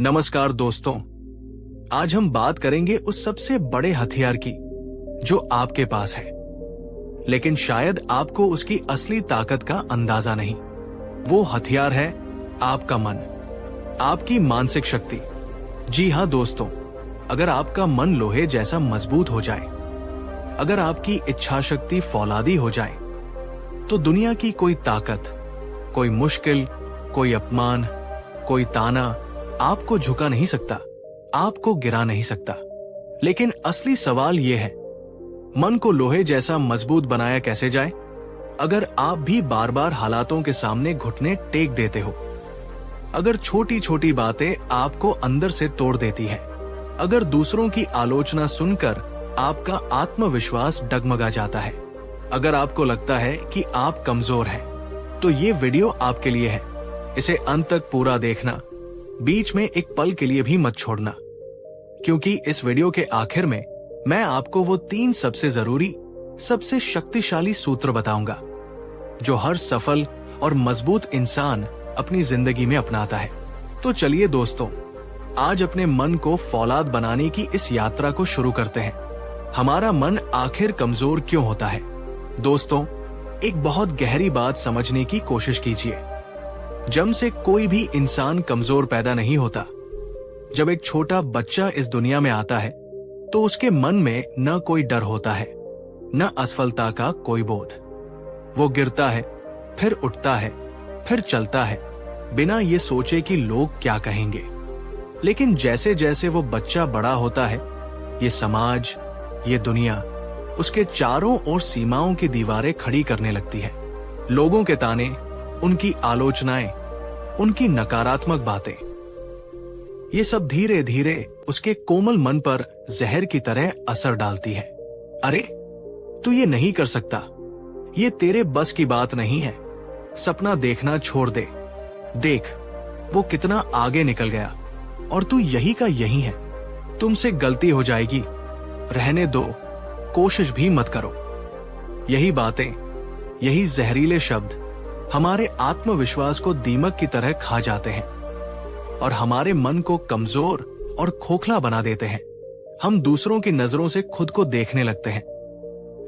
नमस्कार दोस्तों, आज हम बात करेंगे उस सबसे बड़े हथियार की जो आपके पास है, लेकिन शायद आपको उसकी असली ताकत का अंदाजा नहीं। वो हथियार है आपका मन, आपकी मानसिक शक्ति। जी हाँ दोस्तों, अगर आपका मन लोहे जैसा मजबूत हो जाए, अगर आपकी इच्छा शक्ति फौलादी हो जाए, तो दुनिया की कोई ताकत, कोई मुश्किल, कोई अपमान, कोई ताना आपको झुका नहीं सकता, आपको गिरा नहीं सकता। लेकिन असली सवाल यह है, मन को लोहे जैसा मजबूत बनाया कैसे जाए? अगर आप भी बार बार हालातों के सामने घुटने टेक देते हो, अगर छोटी छोटी बातें आपको अंदर से तोड़ देती है, अगर दूसरों की आलोचना सुनकर आपका आत्मविश्वास डगमगा जाता है, अगर आपको लगता है कि आप कमजोर हैं, तो ये वीडियो आपके लिए है। इसे अंत तक पूरा देखना, बीच में एक पल के लिए भी मत छोड़ना, क्योंकि इस वीडियो के आखिर में मैं आपको वो 3 सबसे जरूरी, सबसे शक्तिशाली सूत्र बताऊंगा जो हर सफल और मजबूत इंसान अपनी जिंदगी में अपनाता है। तो चलिए दोस्तों, आज अपने मन को फौलाद बनाने की इस यात्रा को शुरू करते हैं। हमारा मन आखिर कमजोर क्यों होता है? दोस्तों, एक बहुत गहरी बात समझने की कोशिश कीजिए। जन्म से कोई भी इंसान कमजोर पैदा नहीं होता। जब एक छोटा बच्चा इस दुनिया में आता है, तो उसके मन में न कोई डर होता है, न असफलता का कोई बोध। वो गिरता है, फिर उठता है, फिर चलता है, बिना ये सोचे कि लोग क्या कहेंगे। लेकिन जैसे जैसे वो बच्चा बड़ा होता है, ये समाज, ये दुनिया उसके चारों ओर सीमाओं की दीवारें खड़ी करने लगती है। लोगों के ताने, उनकी आलोचनाएं, उनकी नकारात्मक बातें, ये सब धीरे धीरे उसके कोमल मन पर जहर की तरह असर डालती है। अरे, तू ये नहीं कर सकता, ये तेरे बस की बात नहीं है, सपना देखना छोड़ दे, देख वो कितना आगे निकल गया और तू यही का यही है, तुमसे गलती हो जाएगी, रहने दो, कोशिश भी मत करो। यही बातें, यही जहरीले शब्द हमारे आत्मविश्वास को दीमक की तरह खा जाते हैं और हमारे मन को कमजोर और खोखला बना देते हैं। हम दूसरों की नजरों से खुद को देखने लगते हैं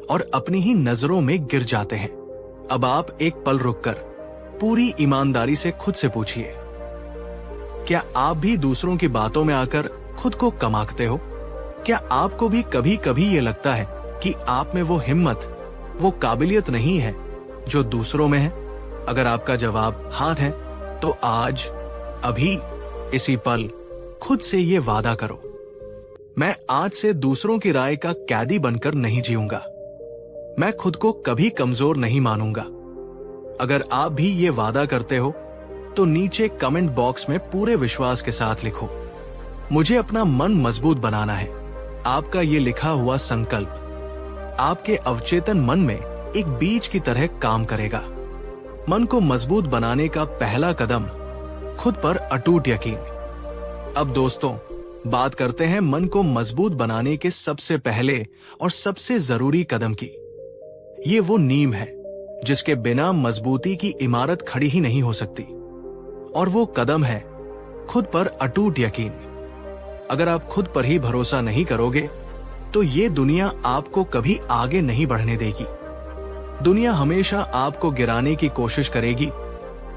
और अपनी ही नजरों में गिर जाते हैं। अब आप एक पल रुककर पूरी ईमानदारी से खुद से पूछिए, क्या आप भी दूसरों की बातों में आकर खुद को कम आंकते हो? क्या आपको भी कभी कभी ये लगता है कि आप में वो हिम्मत, वो काबिलियत नहीं है जो दूसरों में है? अगर आपका जवाब हाँ है, तो आज, अभी, इसी पल खुद से ये वादा करो, मैं आज से दूसरों की राय का कैदी बनकर नहीं जीऊंगा, मैं खुद को कभी कमजोर नहीं मानूंगा। अगर आप भी ये वादा करते हो, तो नीचे कमेंट बॉक्स में पूरे विश्वास के साथ लिखो, मुझे अपना मन मजबूत बनाना है। आपका ये लिखा हुआ संकल्प आपके अवचेतन मन में एक बीज की तरह काम करेगा। मन को मजबूत बनाने का पहला कदम, खुद पर अटूट यकीन। अब दोस्तों, बात करते हैं मन को मजबूत बनाने के सबसे पहले और सबसे जरूरी कदम की। ये वो नींव है जिसके बिना मजबूती की इमारत खड़ी ही नहीं हो सकती, और वो कदम है खुद पर अटूट यकीन। अगर आप खुद पर ही भरोसा नहीं करोगे, तो ये दुनिया आपको कभी आगे नहीं बढ़ने देगी। दुनिया हमेशा आपको गिराने की कोशिश करेगी,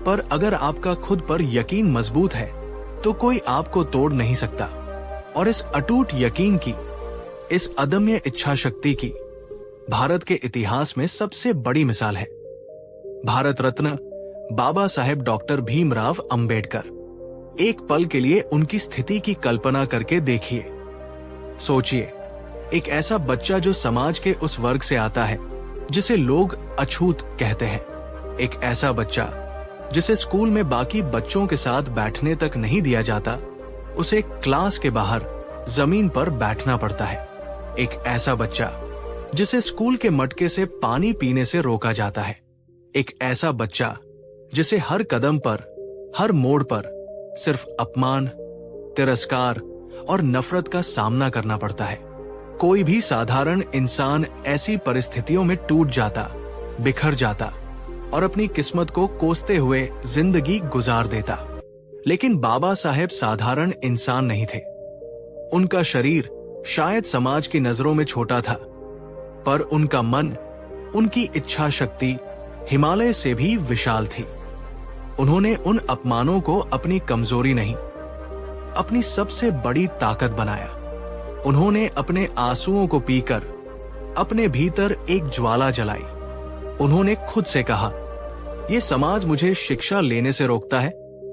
पर अगर आपका खुद पर यकीन मजबूत है, तो कोई आपको तोड़ नहीं सकता। और इस अटूट यकीन की, इस अदम्य इच्छा शक्ति की भारत के इतिहास में सबसे बड़ी मिसाल है भारत रत्न बाबा साहेब डॉक्टर भीमराव अंबेडकर। एक पल के लिए उनकी स्थिति की कल्पना करके देखिए। सोचिए, एक ऐसा बच्चा जो समाज के उस वर्ग से आता है जिसे लोग अछूत कहते हैं, एक ऐसा बच्चा जिसे स्कूल में बाकी बच्चों के साथ बैठने तक नहीं दिया जाता, उसे क्लास के बाहर जमीन पर बैठना पड़ता है। एक ऐसा बच्चा जिसे स्कूल के मटके से पानी पीने से रोका जाता है। एक ऐसा बच्चा जिसे हर कदम पर, हर मोड़ पर सिर्फ अपमान, तिरस्कार और नफरत का सामना करना पड़ता है। कोई भी साधारण इंसान ऐसी परिस्थितियों में टूट जाता, बिखर जाता और अपनी किस्मत को कोसते हुए जिंदगी गुजार देता। लेकिन बाबा साहेब साधारण इंसान नहीं थे। उनका शरीर शायद समाज की नजरों में छोटा था, पर उनका मन, उनकी इच्छा शक्ति हिमालय से भी विशाल थी। उन्होंने उन अपमानों को अपनी कमजोरी नहीं, अपनी सबसे बड़ी ताकत बनाया। उन्होंने अपने आंसुओं को पीकर अपने भीतर एक ज्वाला जलाई। उन्होंने खुद से कहा, ये समाज मुझे शिक्षा लेने से रोकता है,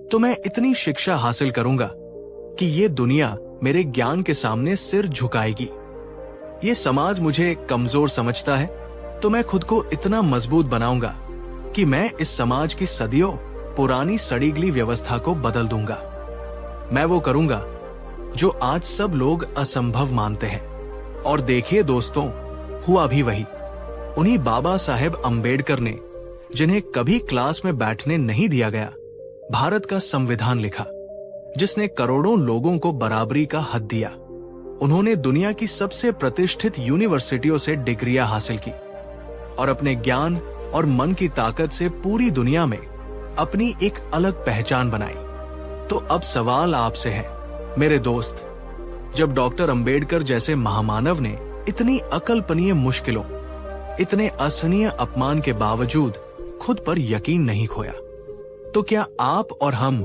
तो मैं इतनी शिक्षा हासिल करूंगा कि ये दुनिया मेरे ज्ञान के सामने सिर झुकाएगी। ये समाज मुझे कमजोर समझता है, तो मैं खुद को इतना मजबूत बनाऊंगा कि मैं इस समाज की सदियों पुरानी सड़ीगली व्यवस्था को बदल दूंगा। मैं वो करूंगा जो आज सब लोग असंभव मानते हैं। और देखिए दोस्तों, हुआ भी वही। उन्हीं बाबा साहेब अंबेडकर ने, जिन्हें कभी क्लास में बैठने नहीं दिया गया, भारत का संविधान लिखा, जिसने करोड़ों लोगों को बराबरी का हक दिया। उन्होंने दुनिया की सबसे प्रतिष्ठित यूनिवर्सिटियों से डिग्रियां हासिल की और अपने ज्ञान और मन की ताकत से पूरी दुनिया में अपनी एक अलग पहचान बनाई। तो अब सवाल आपसे है मेरे दोस्त, जब डॉक्टर अंबेडकर जैसे महामानव ने इतनी अकल्पनीय मुश्किलों, इतने असहनीय अपमान के बावजूद खुद पर यकीन नहीं खोया, तो क्या आप और हम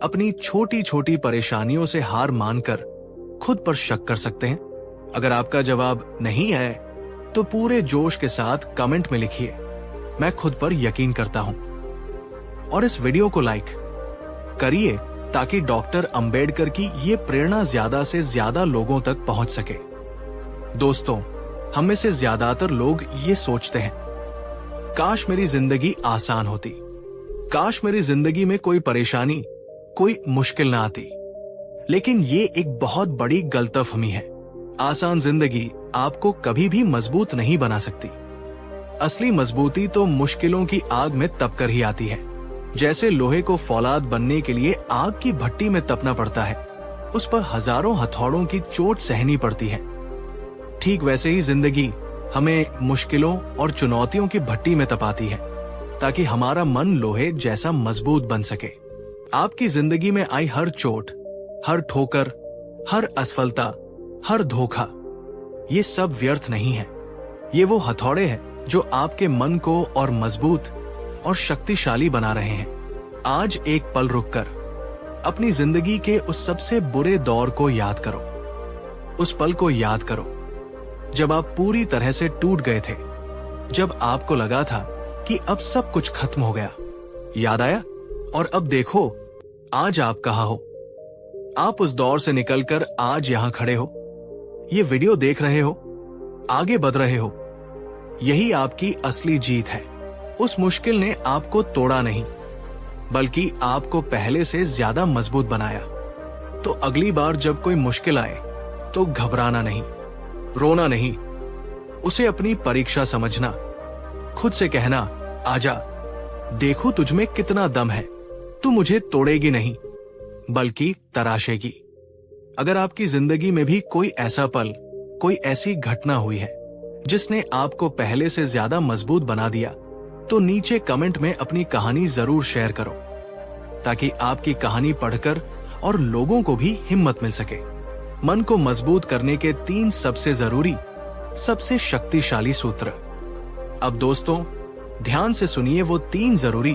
अपनी छोटी छोटी परेशानियों से हार मानकर खुद पर शक कर सकते हैं? अगर आपका जवाब नहीं है तो पूरे जोश के साथ कमेंट में लिखिए, मैं खुद पर यकीन करता हूं। और इस वीडियो को लाइक करिए ताकि डॉक्टर अंबेडकर की ये प्रेरणा ज्यादा से ज्यादा लोगों तक पहुंच सके। दोस्तों, हम में से ज्यादातर लोग ये सोचते हैं, काश मेरी जिंदगी आसान होती, काश मेरी जिंदगी में कोई परेशानी, कोई मुश्किल ना आती। लेकिन ये एक बहुत बड़ी गलतफहमी है। आसान जिंदगी आपको कभी भी मजबूत नहीं बना सकती। असली मजबूती तो मुश्किलों की आग में तपकर ही आती है। जैसे लोहे को फौलाद बनने के लिए आग की भट्टी में तपना पड़ता है, उस पर हजारों हथौड़ों की चोट सहनी पड़ती है। ठीक वैसे ही जिंदगी हमें मुश्किलों और चुनौतियों की भट्टी में तपाती है, ताकि हमारा मन लोहे जैसा मजबूत बन सके। आपकी जिंदगी में आई हर चोट, हर ठोकर, हर असफलता, हर धोखा, ये सब व्यर्थ नहीं है। ये वो हथौड़े हैं जो आपके मन को और मजबूत और शक्तिशाली बना रहे हैं। आज एक पल रुककर अपनी जिंदगी के उस सबसे बुरे दौर को याद करो। उस पल को याद करो जब आप पूरी तरह से टूट गए थे, जब आपको लगा था कि अब सब कुछ खत्म हो गया। याद आया? और अब देखो आज आप कहाँ हो। आप उस दौर से निकलकर आज यहां खड़े हो, ये वीडियो देख रहे हो, आगे बढ़ रहे हो। यही आपकी असली जीत है। उस मुश्किल ने आपको तोड़ा नहीं, बल्कि आपको पहले से ज्यादा मजबूत बनाया। तो अगली बार जब कोई मुश्किल आए तो घबराना नहीं, रोना नहीं, उसे अपनी परीक्षा समझना। खुद से कहना, आजा, देखो तुझमें कितना दम है, तू मुझे तोड़ेगी नहीं बल्कि तराशेगी। अगर आपकी जिंदगी में भी कोई ऐसा पल, कोई ऐसी घटना हुई है जिसने आपको पहले से ज्यादा मजबूत बना दिया, तो नीचे कमेंट में अपनी कहानी जरूर शेयर करो, ताकि आपकी कहानी पढ़कर और लोगों को भी हिम्मत मिल सके। मन को मजबूत करने के 3 सबसे जरूरी, सबसे शक्तिशाली सूत्र। अब दोस्तों, ध्यान से सुनिए वो 3 जरूरी,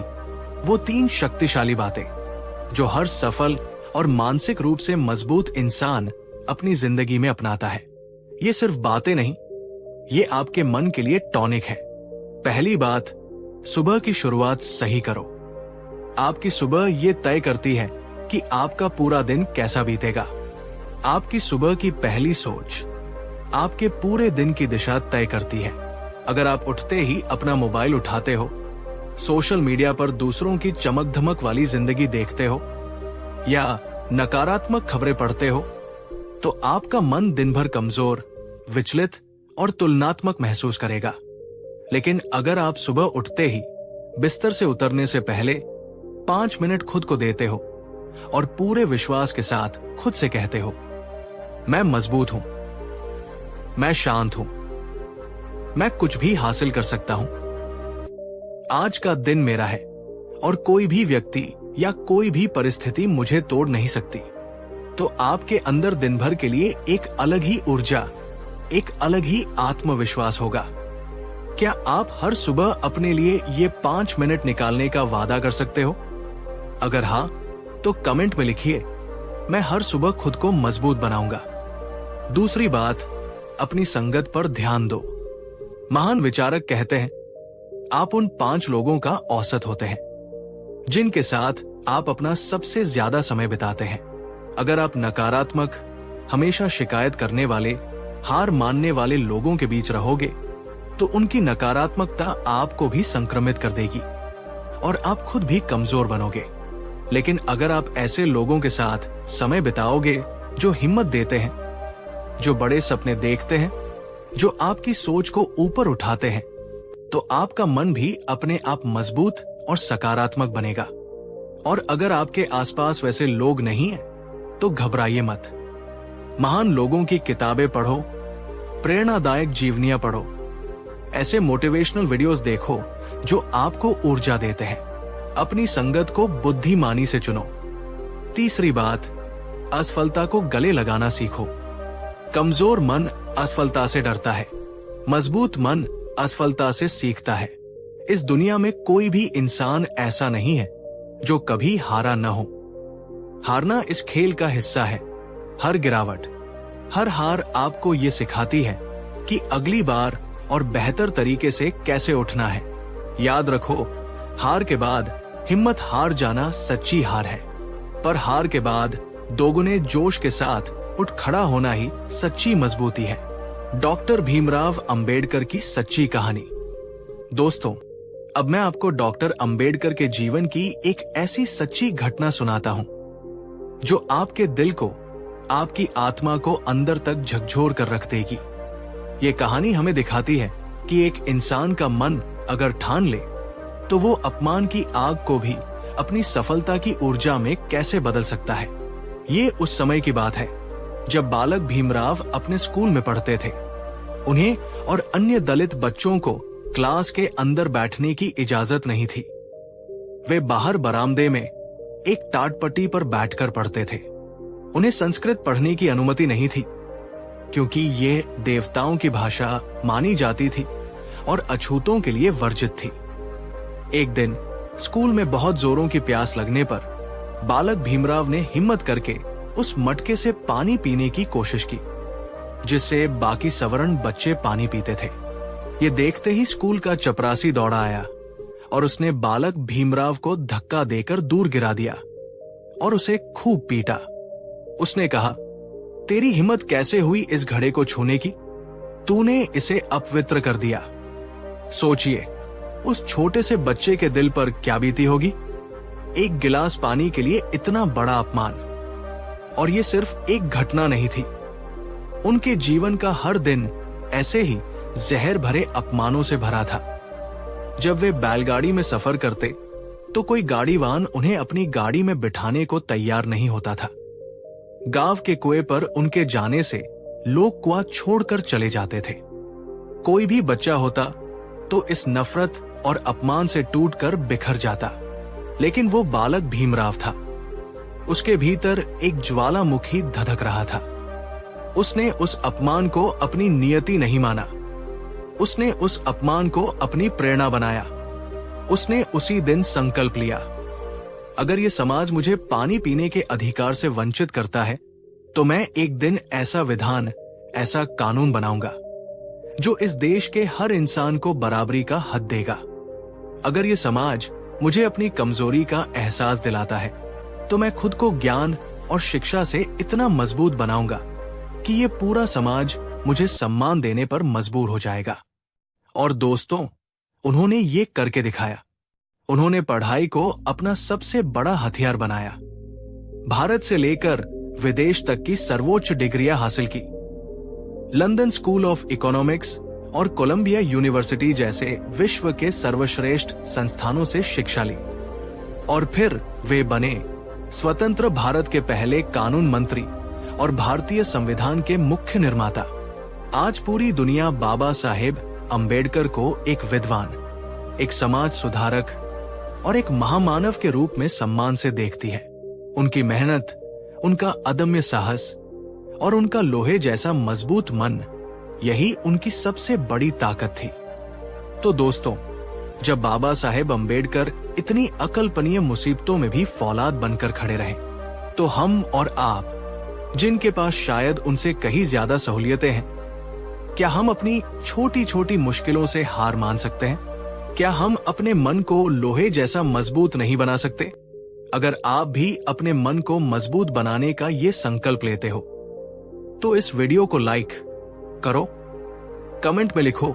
वो 3 शक्तिशाली बातें जो हर सफल और मानसिक रूप से मजबूत इंसान अपनी जिंदगी में अपनाता है। ये सिर्फ बातें नहीं, ये आपके मन के लिए टॉनिक है। पहली बात, सुबह की शुरुआत सही करो। आपकी सुबह ये तय करती है कि आपका पूरा दिन कैसा बीतेगा। आपकी सुबह की पहली सोच आपके पूरे दिन की दिशा तय करती है। अगर आप उठते ही अपना मोबाइल उठाते हो, सोशल मीडिया पर दूसरों की चमक धमक वाली जिंदगी देखते हो या नकारात्मक खबरें पढ़ते हो, तो आपका मन दिन भर कमजोर, विचलित और तुलनात्मक महसूस करेगा। लेकिन अगर आप सुबह उठते ही बिस्तर से उतरने से पहले 5 मिनट खुद को देते हो और पूरे विश्वास के साथ खुद से कहते हो, मैं मजबूत हूं, मैं शांत हूं, मैं कुछ भी हासिल कर सकता हूं, आज का दिन मेरा है और कोई भी व्यक्ति या कोई भी परिस्थिति मुझे तोड़ नहीं सकती, तो आपके अंदर दिन भर के लिए एक अलग ही ऊर्जा, एक अलग ही आत्मविश्वास होगा। क्या आप हर सुबह अपने लिए ये 5 मिनट निकालने का वादा कर सकते हो? अगर हाँ, तो कमेंट में लिखिए, मैं हर सुबह खुद को मजबूत बनाऊंगा। दूसरी बात, अपनी संगत पर ध्यान दो। महान विचारक कहते हैं, आप उन 5 लोगों का औसत होते हैं जिनके साथ आप अपना सबसे ज्यादा समय बिताते हैं। अगर आप नकारात्मक, हमेशा शिकायत करने वाले, हार मानने वाले लोगों के बीच रहोगे, तो उनकी नकारात्मकता आपको भी संक्रमित कर देगी और आप खुद भी कमजोर बनोगे। लेकिन अगर आप ऐसे लोगों के साथ समय बिताओगे जो हिम्मत देते हैं, जो बड़े सपने देखते हैं, जो आपकी सोच को ऊपर उठाते हैं, तो आपका मन भी अपने आप मजबूत और सकारात्मक बनेगा। और अगर आपके आसपास वैसे लोग नहीं हैं, तो घबराइए मत। महान लोगों की किताबें पढ़ो, प्रेरणादायक जीवनियां पढ़ो, ऐसे मोटिवेशनल वीडियोस देखो जो आपको ऊर्जा देते हैं। अपनी संगत को बुद्धिमानी से चुनो। तीसरी बात, असफलता को गले लगाना सीखो। कमजोर मन असफलता से डरता है, मजबूत मन असफलता से सीखता है। इस दुनिया में कोई भी इंसान ऐसा नहीं है जो कभी हारा न हो। हारना इस खेल का हिस्सा है। हर गिरावट, हर हार आपको ये सिखाती है कि अगली बार और बेहतर तरीके से कैसे उठना है। याद रखो, हार के बाद हिम्मत हार जाना सच्ची हार है, पर हार के बाद दोगुने जोश के साथ उठ खड़ा होना ही सच्ची मजबूती है। डॉक्टर भीमराव अंबेडकर की सच्ची कहानी। दोस्तों, अब मैं आपको डॉक्टर अंबेडकर के जीवन की एक ऐसी सच्ची घटना सुनाता हूं जो आपके दिल को, आपकी आत्मा को अंदर तक झकझोर कर रख देगी। ये कहानी हमें दिखाती है कि एक इंसान का मन अगर ठान ले तो वो अपमान की आग को भी अपनी सफलता की ऊर्जा में कैसे बदल सकता है। ये उस समय की बात है जब बालक भीमराव अपने स्कूल में पढ़ते थे। उन्हें और अन्य दलित बच्चों को क्लास के अंदर बैठने की इजाजत नहीं थी। वे बाहर बरामदे में एक टाटपट्टी पर बैठकर पढ़ते थे। उन्हें संस्कृत पढ़ने की अनुमति नहीं थी क्योंकि ये देवताओं की भाषा मानी जाती थी और अछूतों के लिए वर्जित थी। एक दिन स्कूल में बहुत जोरों की प्यास लगने पर बालक भीमराव ने हिम्मत करके उस मटके से पानी पीने की कोशिश की, जिससे बाकी सवर्ण बच्चे पानी पीते थे। ये देखते ही स्कूल का चपरासी दौड़ा आया और उसने बालक भीमराव को धक्का देकर दूर गिरा दिया और उसे खूब पीटा। उसने कहा, तेरी हिम्मत कैसे हुई इस घड़े को छूने की? तूने इसे अपवित्र कर दिया। सोचिए, उस छोटे से बच्चे के दिल पर क्या बीती होगी। एक गिलास पानी के लिए इतना बड़ा अपमान। और ये सिर्फ एक घटना नहीं थी, उनके जीवन का हर दिन ऐसे ही जहर भरे अपमानों से भरा था। जब वे बैलगाड़ी में सफर करते तो कोई गाड़ीवान उन्हें अपनी गाड़ी में बिठाने को तैयार नहीं होता था। गांव के कुएं पर उनके जाने से लोग कुआं छोड़कर चले जाते थे। कोई भी बच्चा होता तो इस नफरत और अपमान से टूटकर बिखर जाता, लेकिन वो बालक भीमराव था। उसके भीतर एक ज्वालामुखी धधक रहा था। उसने उस अपमान को अपनी नियति नहीं माना। उसने उस अपमान को अपनी प्रेरणा बनाया। उसने उसी दिन संकल्प लिया, अगर ये समाज मुझे पानी पीने के अधिकार से वंचित करता है तो मैं एक दिन ऐसा विधान, ऐसा कानून बनाऊंगा जो इस देश के हर इंसान को बराबरी का हक देगा। अगर ये समाज मुझे अपनी कमजोरी का एहसास दिलाता है तो मैं खुद को ज्ञान और शिक्षा से इतना मजबूत बनाऊंगा कि ये पूरा समाज मुझे सम्मान देने पर मजबूर हो जाएगा। और दोस्तों, उन्होंने ये करके दिखाया। उन्होंने पढ़ाई को अपना सबसे बड़ा हथियार बनाया। भारत से लेकर विदेश तक की सर्वोच्च डिग्रियां हासिल की। लंदन स्कूल ऑफ इकोनॉमिक्स और कोलंबिया यूनिवर्सिटी जैसे विश्व के सर्वश्रेष्ठ संस्थानों से शिक्षा ली। और फिर वे बने स्वतंत्र भारत के पहले कानून मंत्री और भारतीय संविधान के मुख्य निर्माता। आज पूरी दुनिया बाबा साहेब अंबेडकर को एक विद्वान, एक समाज सुधारक और एक महामानव के रूप में सम्मान से देखती है। उनकी मेहनत, उनका अदम्य साहस और उनका लोहे जैसा मजबूत मन, यही उनकी सबसे बड़ी ताकत थी। तो दोस्तों, जब बाबा साहेब अम्बेडकर इतनी अकल्पनीय मुसीबतों में भी फौलाद बनकर खड़े रहे, तो हम और आप, जिनके पास शायद उनसे कहीं ज्यादा सहूलियतें हैं, क्या हम अपनी छोटी छोटी मुश्किलों से हार मान सकते हैं? क्या हम अपने मन को लोहे जैसा मजबूत नहीं बना सकते? अगर आप भी अपने मन को मजबूत बनाने का ये संकल्प लेते हो, तो इस वीडियो को लाइक करो, कमेंट में लिखो,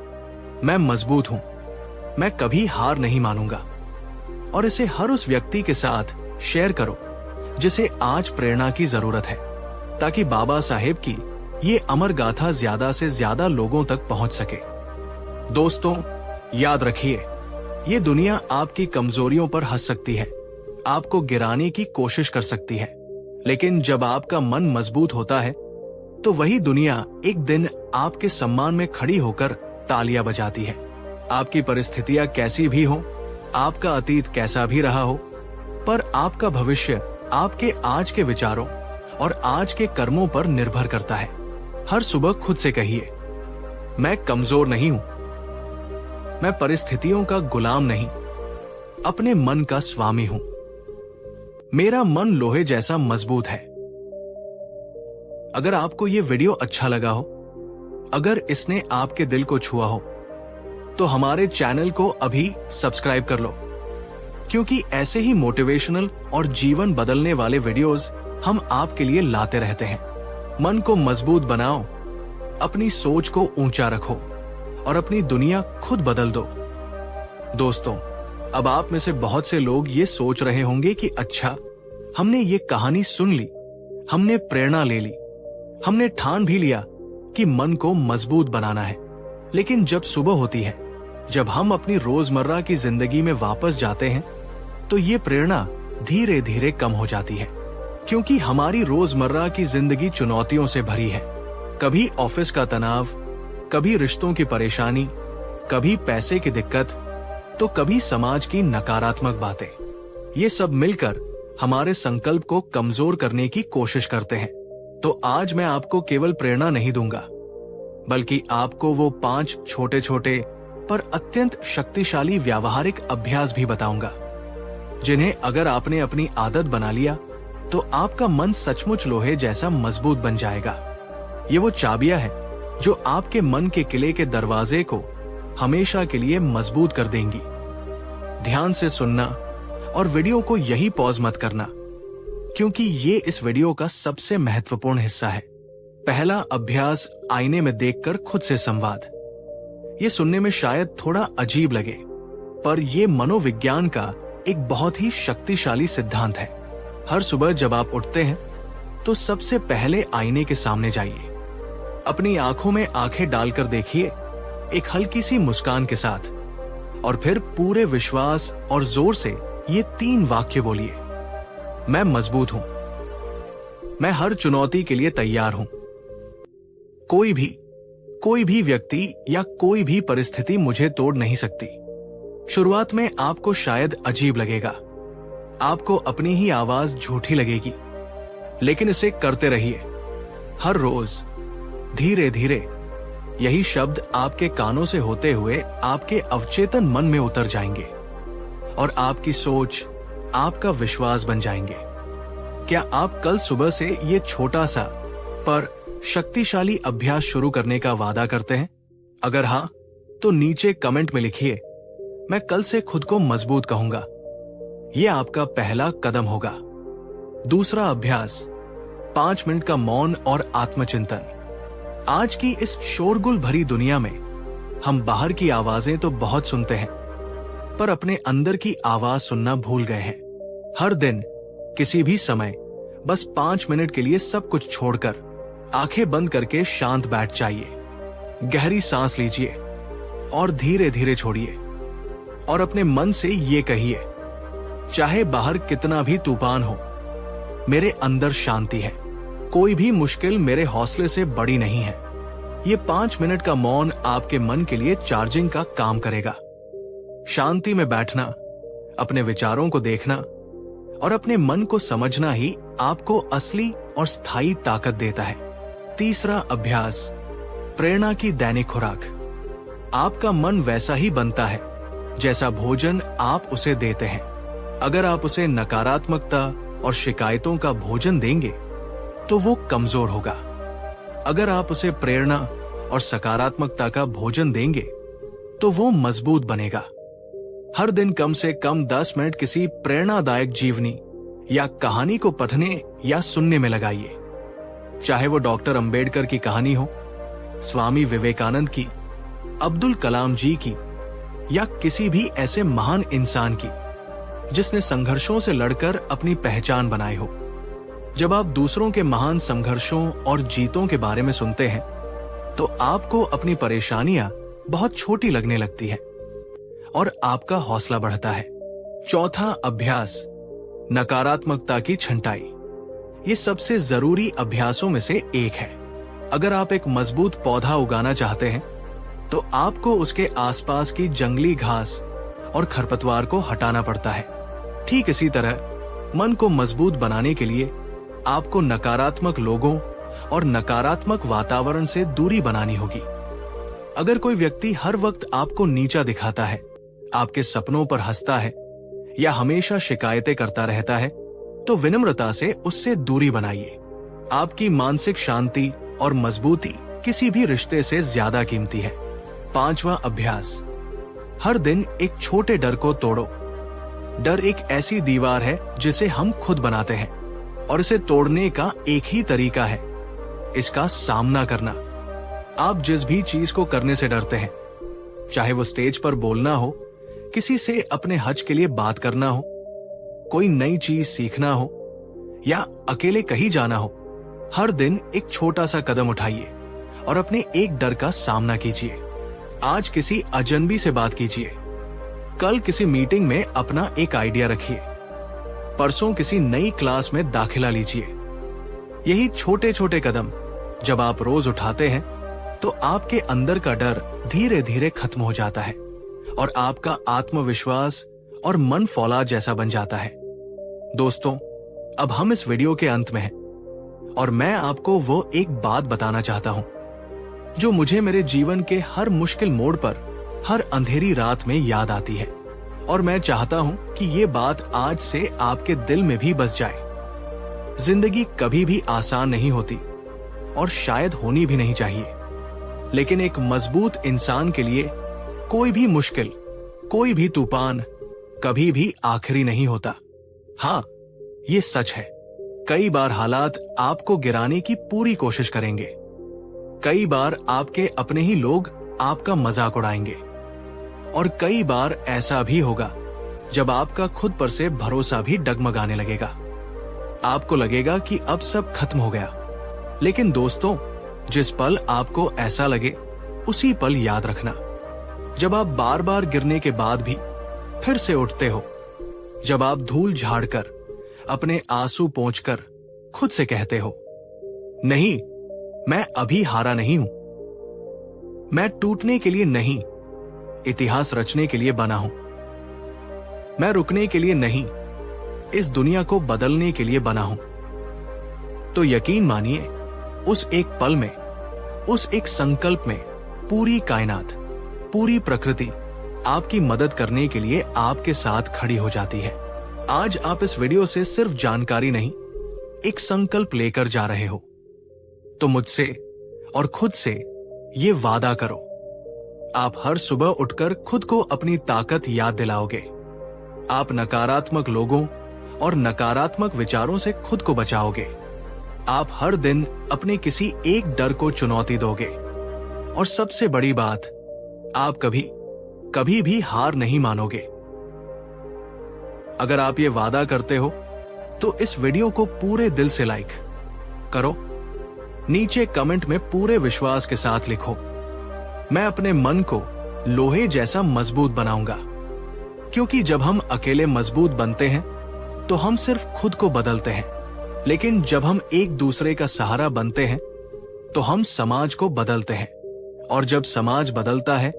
मैं मजबूत हूं, मैं कभी हार नहीं मानूंगा, और इसे हर उस व्यक्ति के साथ शेयर करो जिसे आज प्रेरणा की जरूरत है, ताकि बाबा साहेब की ये अमर गाथा ज्यादा से ज्यादा लोगों तक पहुंच सके। दोस्तों, याद रखिए, ये दुनिया आपकी कमजोरियों पर हंस सकती है, आपको गिराने की कोशिश कर सकती है, लेकिन जब आपका मन मजबूत होता है तो वही दुनिया एक दिन आपके सम्मान में खड़ी होकर तालियां बजाती है। आपकी परिस्थितियां कैसी भी हो, आपका अतीत कैसा भी रहा हो, पर आपका भविष्य आपके आज के विचारों और आज के कर्मों पर निर्भर करता है। हर सुबह खुद से कहिए, मैं कमजोर नहीं हूं, मैं परिस्थितियों का गुलाम नहीं, अपने मन का स्वामी हूं, मेरा मन लोहे जैसा मजबूत है। अगर आपको यह वीडियो अच्छा लगा हो, अगर इसने आपके दिल को छुआ हो, तो हमारे चैनल को अभी सब्सक्राइब कर लो, क्योंकि ऐसे ही मोटिवेशनल और जीवन बदलने वाले वीडियोस हम आपके लिए लाते रहते हैं। मन को मजबूत बनाओ, अपनी सोच को ऊंचा रखो और अपनी दुनिया खुद बदल दो। दोस्तों, अब आप में से बहुत से लोग ये सोच रहे होंगे कि अच्छा, हमने ये कहानी सुन ली, हमने प्रेरणा ले ली, हमने ठान भी लिया कि मन को मजबूत बनाना है, लेकिन जब सुबह होती है, जब हम अपनी रोजमर्रा की जिंदगी में वापस जाते हैं, तो ये प्रेरणा धीरे धीरे कम हो जाती है, क्योंकि हमारी रोजमर्रा की जिंदगी चुनौतियों से भरी है। कभी ऑफिस का तनाव, कभी रिश्तों की परेशानी, कभी पैसे की दिक्कत, तो कभी समाज की नकारात्मक बातें। ये सब मिलकर हमारे संकल्प को कमजोर करने की कोशिश करते हैं। तो आज मैं आपको केवल प्रेरणा नहीं दूंगा, बल्कि आपको वो 5 छोटे छोटे पर अत्यंत शक्तिशाली व्यावहारिक अभ्यास भी बताऊंगा, जिन्हें अगर आपने अपनी आदत बना लिया तो आपका मन सचमुच लोहे जैसा मजबूत बन जाएगा। ये वो चाबियां हैं जो आपके मन के किले के दरवाजे को हमेशा के लिए मजबूत कर देंगी। ध्यान से सुनना और वीडियो को यही पॉज मत करना, क्योंकि ये इस वीडियो का सबसे महत्वपूर्ण हिस्सा है। पहला अभ्यास, आईने में देखकर खुद से संवाद। ये सुनने में शायद थोड़ा अजीब लगे, पर यह मनोविज्ञान का एक बहुत ही शक्तिशाली सिद्धांत है। हर सुबह जब आप उठते हैं तो सबसे पहले आईने के सामने जाइए, अपनी आंखों में आंखें डालकर देखिए, एक हल्की सी मुस्कान के साथ, और फिर पूरे विश्वास और जोर से ये 3 वाक्य बोलिए। मैं मजबूत हूं, मैं हर चुनौती के लिए तैयार हूं, कोई भी व्यक्ति या कोई भी परिस्थिति मुझे तोड़ नहीं सकती। शुरुआत में आपको शायद अजीब लगेगा, आपको अपनी ही आवाज झूठी लगेगी, लेकिन इसे करते रहिए। हर रोज धीरे धीरे यही शब्द आपके कानों से होते हुए आपके अवचेतन मन में उतर जाएंगे और आपकी सोच, आपका विश्वास बन जाएंगे। क्या आप कल सुबह से ये छोटा सा पर शक्तिशाली अभ्यास शुरू करने का वादा करते हैं? अगर हाँ, तो नीचे कमेंट में लिखिए, मैं कल से खुद को मजबूत कहूंगा। यह आपका पहला कदम होगा। दूसरा अभ्यास, 5 मिनट का मौन और आत्मचिंतन। आज की इस शोरगुल भरी दुनिया में हम बाहर की आवाजें तो बहुत सुनते हैं, पर अपने अंदर की आवाज सुनना भूल गए हैं। हर दिन किसी भी समय बस 5 मिनट के लिए सब कुछ छोड़कर आंखें बंद करके शांत बैठ जाइए। गहरी सांस लीजिए और धीरे धीरे छोड़िए, और अपने मन से ये कहिए, चाहे बाहर कितना भी तूफान हो, मेरे अंदर शांति है। कोई भी मुश्किल मेरे हौसले से बड़ी नहीं है। ये 5 मिनट का मौन आपके मन के लिए चार्जिंग का काम करेगा। शांति में बैठना अपने विचारों को देखना और अपने मन को समझना ही आपको असली और स्थायी ताकत देता है। तीसरा अभ्यास, प्रेरणा की दैनिक खुराक। आपका मन वैसा ही बनता है जैसा भोजन आप उसे देते हैं। अगर आप उसे नकारात्मकता और शिकायतों का भोजन देंगे तो वो कमजोर होगा। अगर आप उसे प्रेरणा और सकारात्मकता का भोजन देंगे तो वो मजबूत बनेगा। हर दिन कम से कम 10 मिनट किसी प्रेरणादायक जीवनी या कहानी को पढ़ने या सुनने में लगाइए। चाहे वो डॉक्टर अंबेडकर की कहानी हो, स्वामी विवेकानंद की, अब्दुल कलाम जी की या किसी भी ऐसे महान इंसान की जिसने संघर्षों से लड़कर अपनी पहचान बनाई हो। जब आप दूसरों के महान संघर्षों और जीतों के बारे में सुनते हैं तो आपको अपनी परेशानियां बहुत छोटी लगने लगती है और आपका हौसला बढ़ता है। चौथा अभ्यास, नकारात्मकता की छंटाई। ये सबसे जरूरी अभ्यासों में से एक है। अगर आप एक मजबूत पौधा उगाना चाहते हैं तो आपको उसके आसपास की जंगली घास और खरपतवार को हटाना पड़ता है। ठीक इसी तरह मन को मजबूत बनाने के लिए आपको नकारात्मक लोगों और नकारात्मक वातावरण से दूरी बनानी होगी। अगर कोई व्यक्ति हर वक्त आपको नीचा दिखाता है, आपके सपनों पर हंसता है या हमेशा शिकायतें करता रहता है तो विनम्रता से उससे दूरी बनाइए। आपकी मानसिक शांति और मजबूती किसी भी रिश्ते से ज्यादा कीमती है। पांचवा अभ्यास, हर दिन एक छोटे डर को तोड़ो। डर एक ऐसी दीवार है जिसे हम खुद बनाते हैं और इसे तोड़ने का एक ही तरीका है, इसका सामना करना। आप जिस भी चीज को करने से डरते हैं, चाहे वो स्टेज पर बोलना हो, किसी से अपने हज के लिए बात करना हो, कोई नई चीज सीखना हो या अकेले कहीं जाना हो, हर दिन एक छोटा सा कदम उठाइए और अपने एक डर का सामना कीजिए। आज किसी अजनबी से बात कीजिए, कल किसी मीटिंग में अपना एक आइडिया रखिए, परसों किसी नई क्लास में दाखिला लीजिए। यही छोटे छोटे कदम जब आप रोज उठाते हैं तो आपके अंदर का डर धीरे धीरे खत्म हो जाता है और आपका आत्मविश्वास और मन फौलाद जैसा बन जाता है। दोस्तों, अब हम इस वीडियो के अंत में हैं और मैं आपको वो एक बात बताना चाहता हूं जो मुझे मेरे जीवन के हर मुश्किल मोड़ पर, हर अंधेरी रात में याद आती है और मैं चाहता हूं कि ये बात आज से आपके दिल में भी बस जाए। जिंदगी कभी भी आसान नहीं होती और शायद होनी भी नहीं चाहिए, लेकिन एक मजबूत इंसान के लिए कोई भी मुश्किल, कोई भी तूफान कभी भी आखिरी नहीं होता। हाँ, ये सच है। कई बार हालात आपको गिराने की पूरी कोशिश करेंगे। कई बार आपके अपने ही लोग आपका मजाक उड़ाएंगे और कई बार ऐसा भी होगा जब आपका खुद पर से भरोसा भी डगमगाने लगेगा। आपको लगेगा कि अब सब खत्म हो गया। लेकिन दोस्तों, जिस पल आपको ऐसा लगे उसी पल याद रखना, जब आप बार बार गिरने के बाद भी फिर से उठते हो, जब आप धूल झाड़कर, अपने आंसू पोंछकर खुद से कहते हो, नहीं, मैं अभी हारा नहीं हूं, मैं टूटने के लिए नहीं, इतिहास रचने के लिए बना हूं, मैं रुकने के लिए नहीं, इस दुनिया को बदलने के लिए बना हूं, तो यकीन मानिए उस एक पल में, उस एक संकल्प में पूरी कायनात, पूरी प्रकृति आपकी मदद करने के लिए आपके साथ खड़ी हो जाती है। आज आप इस वीडियो से सिर्फ जानकारी नहीं, एक संकल्प लेकर जा रहे हो, तो मुझसे और खुद से ये वादा करो, आप हर सुबह उठकर खुद को अपनी ताकत याद दिलाओगे। आप नकारात्मक लोगों और नकारात्मक विचारों से खुद को बचाओगे। आप हर दिन अपने किसी एक डर को चुनौती दोगे और सबसे बड़ी बात, आप कभी भी हार नहीं मानोगे। अगर आप ये वादा करते हो तो इस वीडियो को पूरे दिल से लाइक करो, नीचे कमेंट में पूरे विश्वास के साथ लिखो, मैं अपने मन को लोहे जैसा मजबूत बनाऊंगा। क्योंकि जब हम अकेले मजबूत बनते हैं तो हम सिर्फ खुद को बदलते हैं, लेकिन जब हम एक दूसरे का सहारा बनते हैं तो हम समाज को बदलते हैं, और जब समाज बदलता है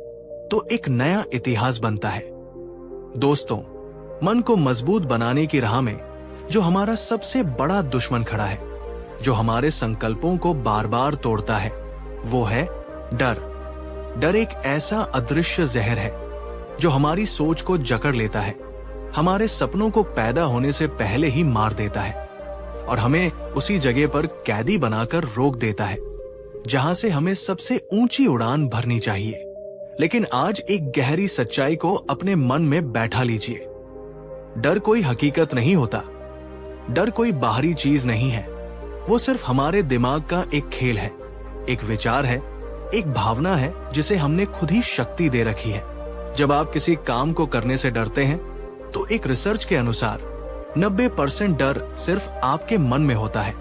तो एक नया इतिहास बनता है। दोस्तों, मन को मजबूत बनाने की राह में जो हमारा सबसे बड़ा दुश्मन खड़ा है, जो हमारे संकल्पों को बार बार तोड़ता है, वो है डर। डर एक ऐसा अदृश्य जहर है जो हमारी सोच को जकड़ लेता है, हमारे सपनों को पैदा होने से पहले ही मार देता है और हमें उसी जगह पर कैदी बनाकर रोक देता है जहां से हमें सबसे ऊंची उड़ान भरनी चाहिए। लेकिन आज एक गहरी सच्चाई को अपने मन में बैठा लीजिए। डर कोई हकीकत नहीं होता, डर कोई बाहरी चीज नहीं है, वो सिर्फ हमारे दिमाग का एक खेल है, एक विचार है, एक भावना है जिसे हमने खुद ही शक्ति दे रखी है। जब आप किसी काम को करने से डरते हैं तो एक रिसर्च के अनुसार 90% डर सिर्फ आपके मन में होता है।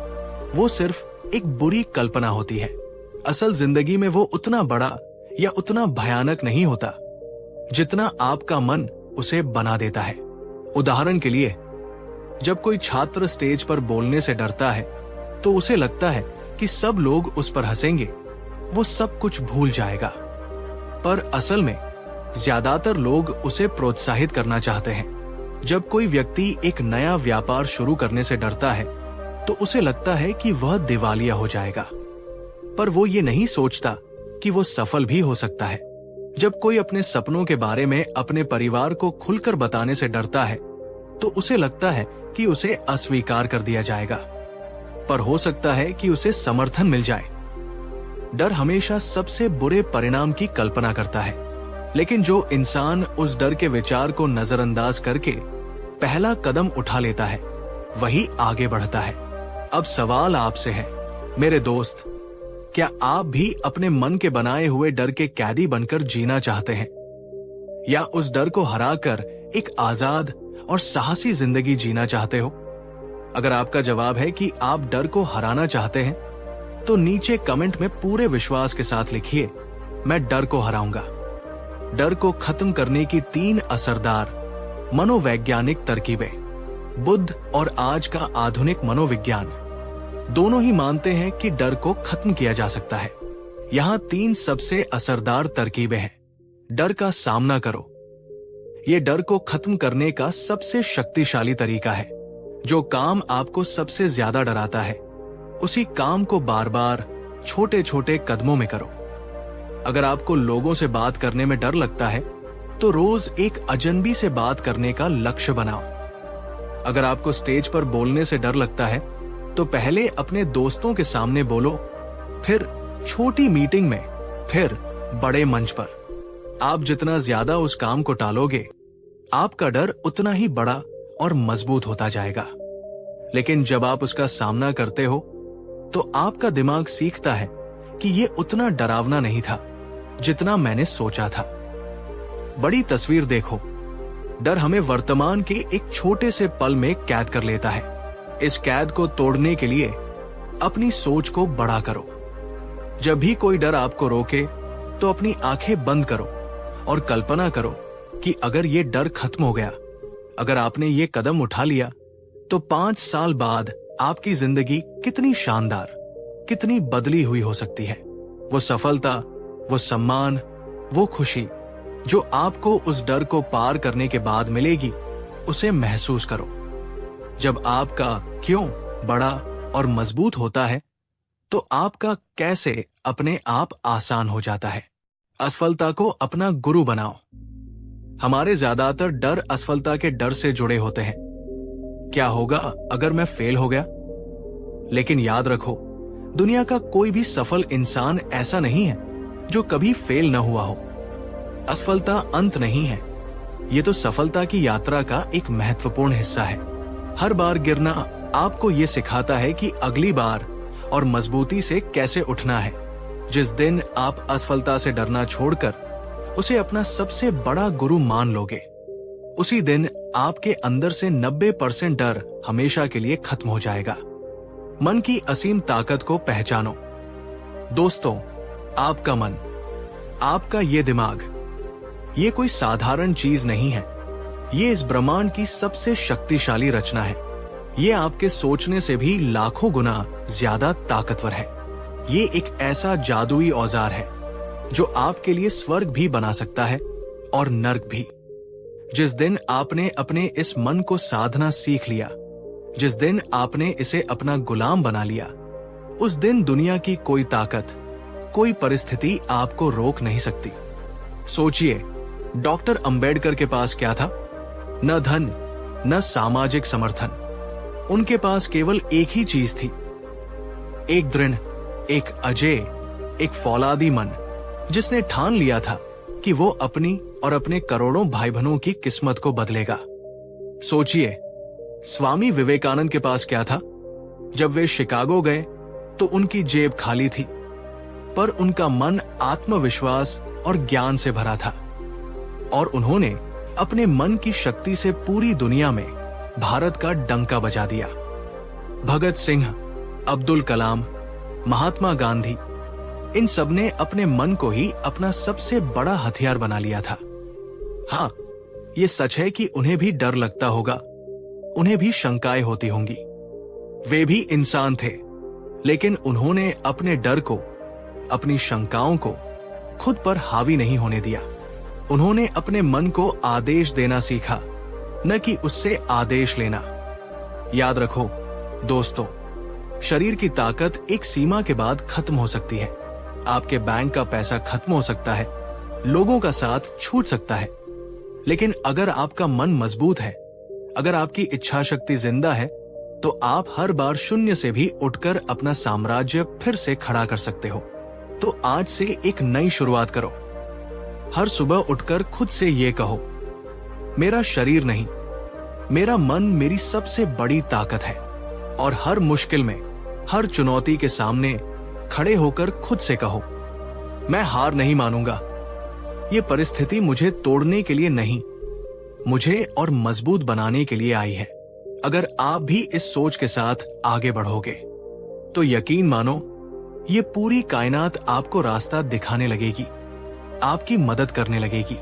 वो सिर्फ एक बुरी कल्पना होती है। असल जिंदगी में वो उतना बड़ा या उतना भयानक नहीं होता जितना आपका मन उसे बना देता है। उदाहरण के लिए, जब कोई छात्र स्टेज पर बोलने से डरता है तो उसे लगता है कि सब लोग उस पर हंसेंगे, वो सब कुछ भूल जाएगा। पर असल में ज्यादातर लोग उसे प्रोत्साहित करना चाहते हैं। जब कोई व्यक्ति एक नया व्यापार शुरू करने से डरता है तो उसे लगता है कि वह दिवालिया हो जाएगा, पर वो ये नहीं सोचता कि वो सफल भी हो सकता है। जब कोई अपने सपनों के बारे में अपने परिवार को खुलकर बताने से डरता है तो उसे लगता है कि उसे अस्वीकार कर दिया जाएगा, पर हो सकता है कि उसे समर्थन मिल जाए। डर हमेशा सबसे बुरे परिणाम की कल्पना करता है, लेकिन जो इंसान उस डर के विचार को नजरअंदाज करके पहला कदम उठा लेता है, वही आगे बढ़ता है। अब सवाल आपसे है, मेरे दोस्त, क्या आप भी अपने मन के बनाए हुए डर के कैदी बनकर जीना चाहते हैं, या उस डर को हराकर एक आजाद और साहसी जिंदगी जीना चाहते हो? अगर आपका जवाब है कि आप डर को हराना चाहते हैं, तो नीचे कमेंट में पूरे विश्वास के साथ लिखिए, मैं डर को हराऊंगा। डर को खत्म करने की 3 असरदार मनोवैज्ञानिक तरकीबें। बुद्ध और आज का आधुनिक मनोविज्ञान दोनों ही मानते हैं कि डर को खत्म किया जा सकता है। यहाँ 3 सबसे असरदार तरकीबें हैं। डर का सामना करो। ये डर को खत्म करने का सबसे शक्तिशाली तरीका है। जो काम आपको सबसे ज्यादा डराता है, उसी काम को बार बार छोटे छोटे कदमों में करो। अगर आपको लोगों से बात करने में डर लगता है तो रोज एक अजनबी से बात करने का लक्ष्य बनाओ। अगर आपको स्टेज पर बोलने से डर लगता है तो पहले अपने दोस्तों के सामने बोलो, फिर छोटी मीटिंग में, फिर बड़े मंच पर। आप जितना ज्यादा उस काम को टालोगे, आपका डर उतना ही बड़ा और मजबूत होता जाएगा। लेकिन जब आप उसका सामना करते हो तो आपका दिमाग सीखता है कि ये उतना डरावना नहीं था जितना मैंने सोचा था। बड़ी तस्वीर देखो। डर हमें वर्तमान के एक छोटे से पल में कैद कर लेता है। इस कैद को तोड़ने के लिए अपनी सोच को बड़ा करो। जब भी कोई डर आपको रोके तो अपनी आंखें बंद करो और कल्पना करो कि अगर ये डर खत्म हो गया, अगर आपने ये कदम उठा लिया, तो 5 साल बाद आपकी जिंदगी कितनी शानदार, कितनी बदली हुई हो सकती है। वो सफलता, वो सम्मान, वो खुशी जो आपको उस डर को पार करने के बाद मिलेगी, उसे महसूस करो। जब आपका क्यों बड़ा और मजबूत होता है तो आपका कैसे अपने आप आसान हो जाता है। असफलता को अपना गुरु बनाओ। हमारे ज्यादातर डर असफलता के डर से जुड़े होते हैं। क्या होगा अगर मैं फेल हो गया? लेकिन याद रखो, दुनिया का कोई भी सफल इंसान ऐसा नहीं है जो कभी फेल न हुआ हो। असफलता अंत नहीं है, ये तो सफलता की यात्रा का एक महत्वपूर्ण हिस्सा है। हर बार गिरना आपको ये सिखाता है कि अगली बार और मजबूती से कैसे उठना है। जिस दिन आप असफलता से डरना छोड़कर उसे अपना सबसे बड़ा गुरु मान लोगे, उसी दिन आपके अंदर से 90% डर हमेशा के लिए खत्म हो जाएगा। मन की असीम ताकत को पहचानो। दोस्तों, आपका मन, आपका ये दिमाग, ये कोई साधारण चीज नहीं है। ये इस ब्रह्मांड की सबसे शक्तिशाली रचना है। ये आपके सोचने से भी लाखों गुना ज्यादा ताकतवर है। ये एक ऐसा जादुई औजार है जो आपके लिए स्वर्ग भी बना सकता है और नर्क भी। जिस दिन आपने अपने इस मन को साधना सीख लिया, जिस दिन आपने इसे अपना गुलाम बना लिया, उस दिन दुनिया की कोई ताकत, कोई परिस्थिति आपको रोक नहीं सकती। सोचिए, डॉक्टर अंबेडकर के पास क्या था? न धन, न सामाजिक समर्थन। उनके पास केवल एक ही चीज थी, एक दृढ़, एक अजेय, एक फौलादी मन, जिसने ठान लिया था कि वो अपनी और अपने करोड़ों भाई बहनों की किस्मत को बदलेगा। सोचिए, स्वामी विवेकानंद के पास क्या था? जब वे शिकागो गए तो उनकी जेब खाली थी, पर उनका मन आत्मविश्वास और ज्ञान से भरा था, और उन्होंने अपने मन की शक्ति से पूरी दुनिया में भारत का डंका बजा दिया। भगत सिंह, अब्दुल कलाम, महात्मा गांधी, इन सब ने अपने मन को ही अपना सबसे बड़ा हथियार बना लिया था। हाँ, ये सच है कि उन्हें भी डर लगता होगा, उन्हें भी शंकाएं होती होंगी। वे भी इंसान थे, लेकिन उन्होंने अपने डर को, अपनी शंकाओं को खुद पर हावी नहीं होने दिया। उन्होंने अपने मन को आदेश देना सीखा, न कि उससे आदेश लेना। याद रखो दोस्तों, शरीर की ताकत एक सीमा के बाद खत्म हो सकती है। आपके बैंक का पैसा खत्म हो सकता है, लोगों का साथ छूट सकता है, लेकिन अगर आपका मन मजबूत है, अगर आपकी इच्छा शक्ति जिंदा है, तो आप हर बार शून्य से भी उठकर अपना साम्राज्य फिर से खड़ा कर सकते हो। तो आज से एक नई शुरुआत करो। हर सुबह उठकर खुद से ये कहो, मेरा शरीर नहीं, मेरा मन मेरी सबसे बड़ी ताकत है। और हर मुश्किल में, हर चुनौती के सामने खड़े होकर खुद से कहो, मैं हार नहीं मानूंगा। ये परिस्थिति मुझे तोड़ने के लिए नहीं, मुझे और मजबूत बनाने के लिए आई है। अगर आप भी इस सोच के साथ आगे बढ़ोगे, तो यकीन मानो, ये पूरी कायनात आपको रास्ता दिखाने लगेगी, आपकी मदद करने लगेगी।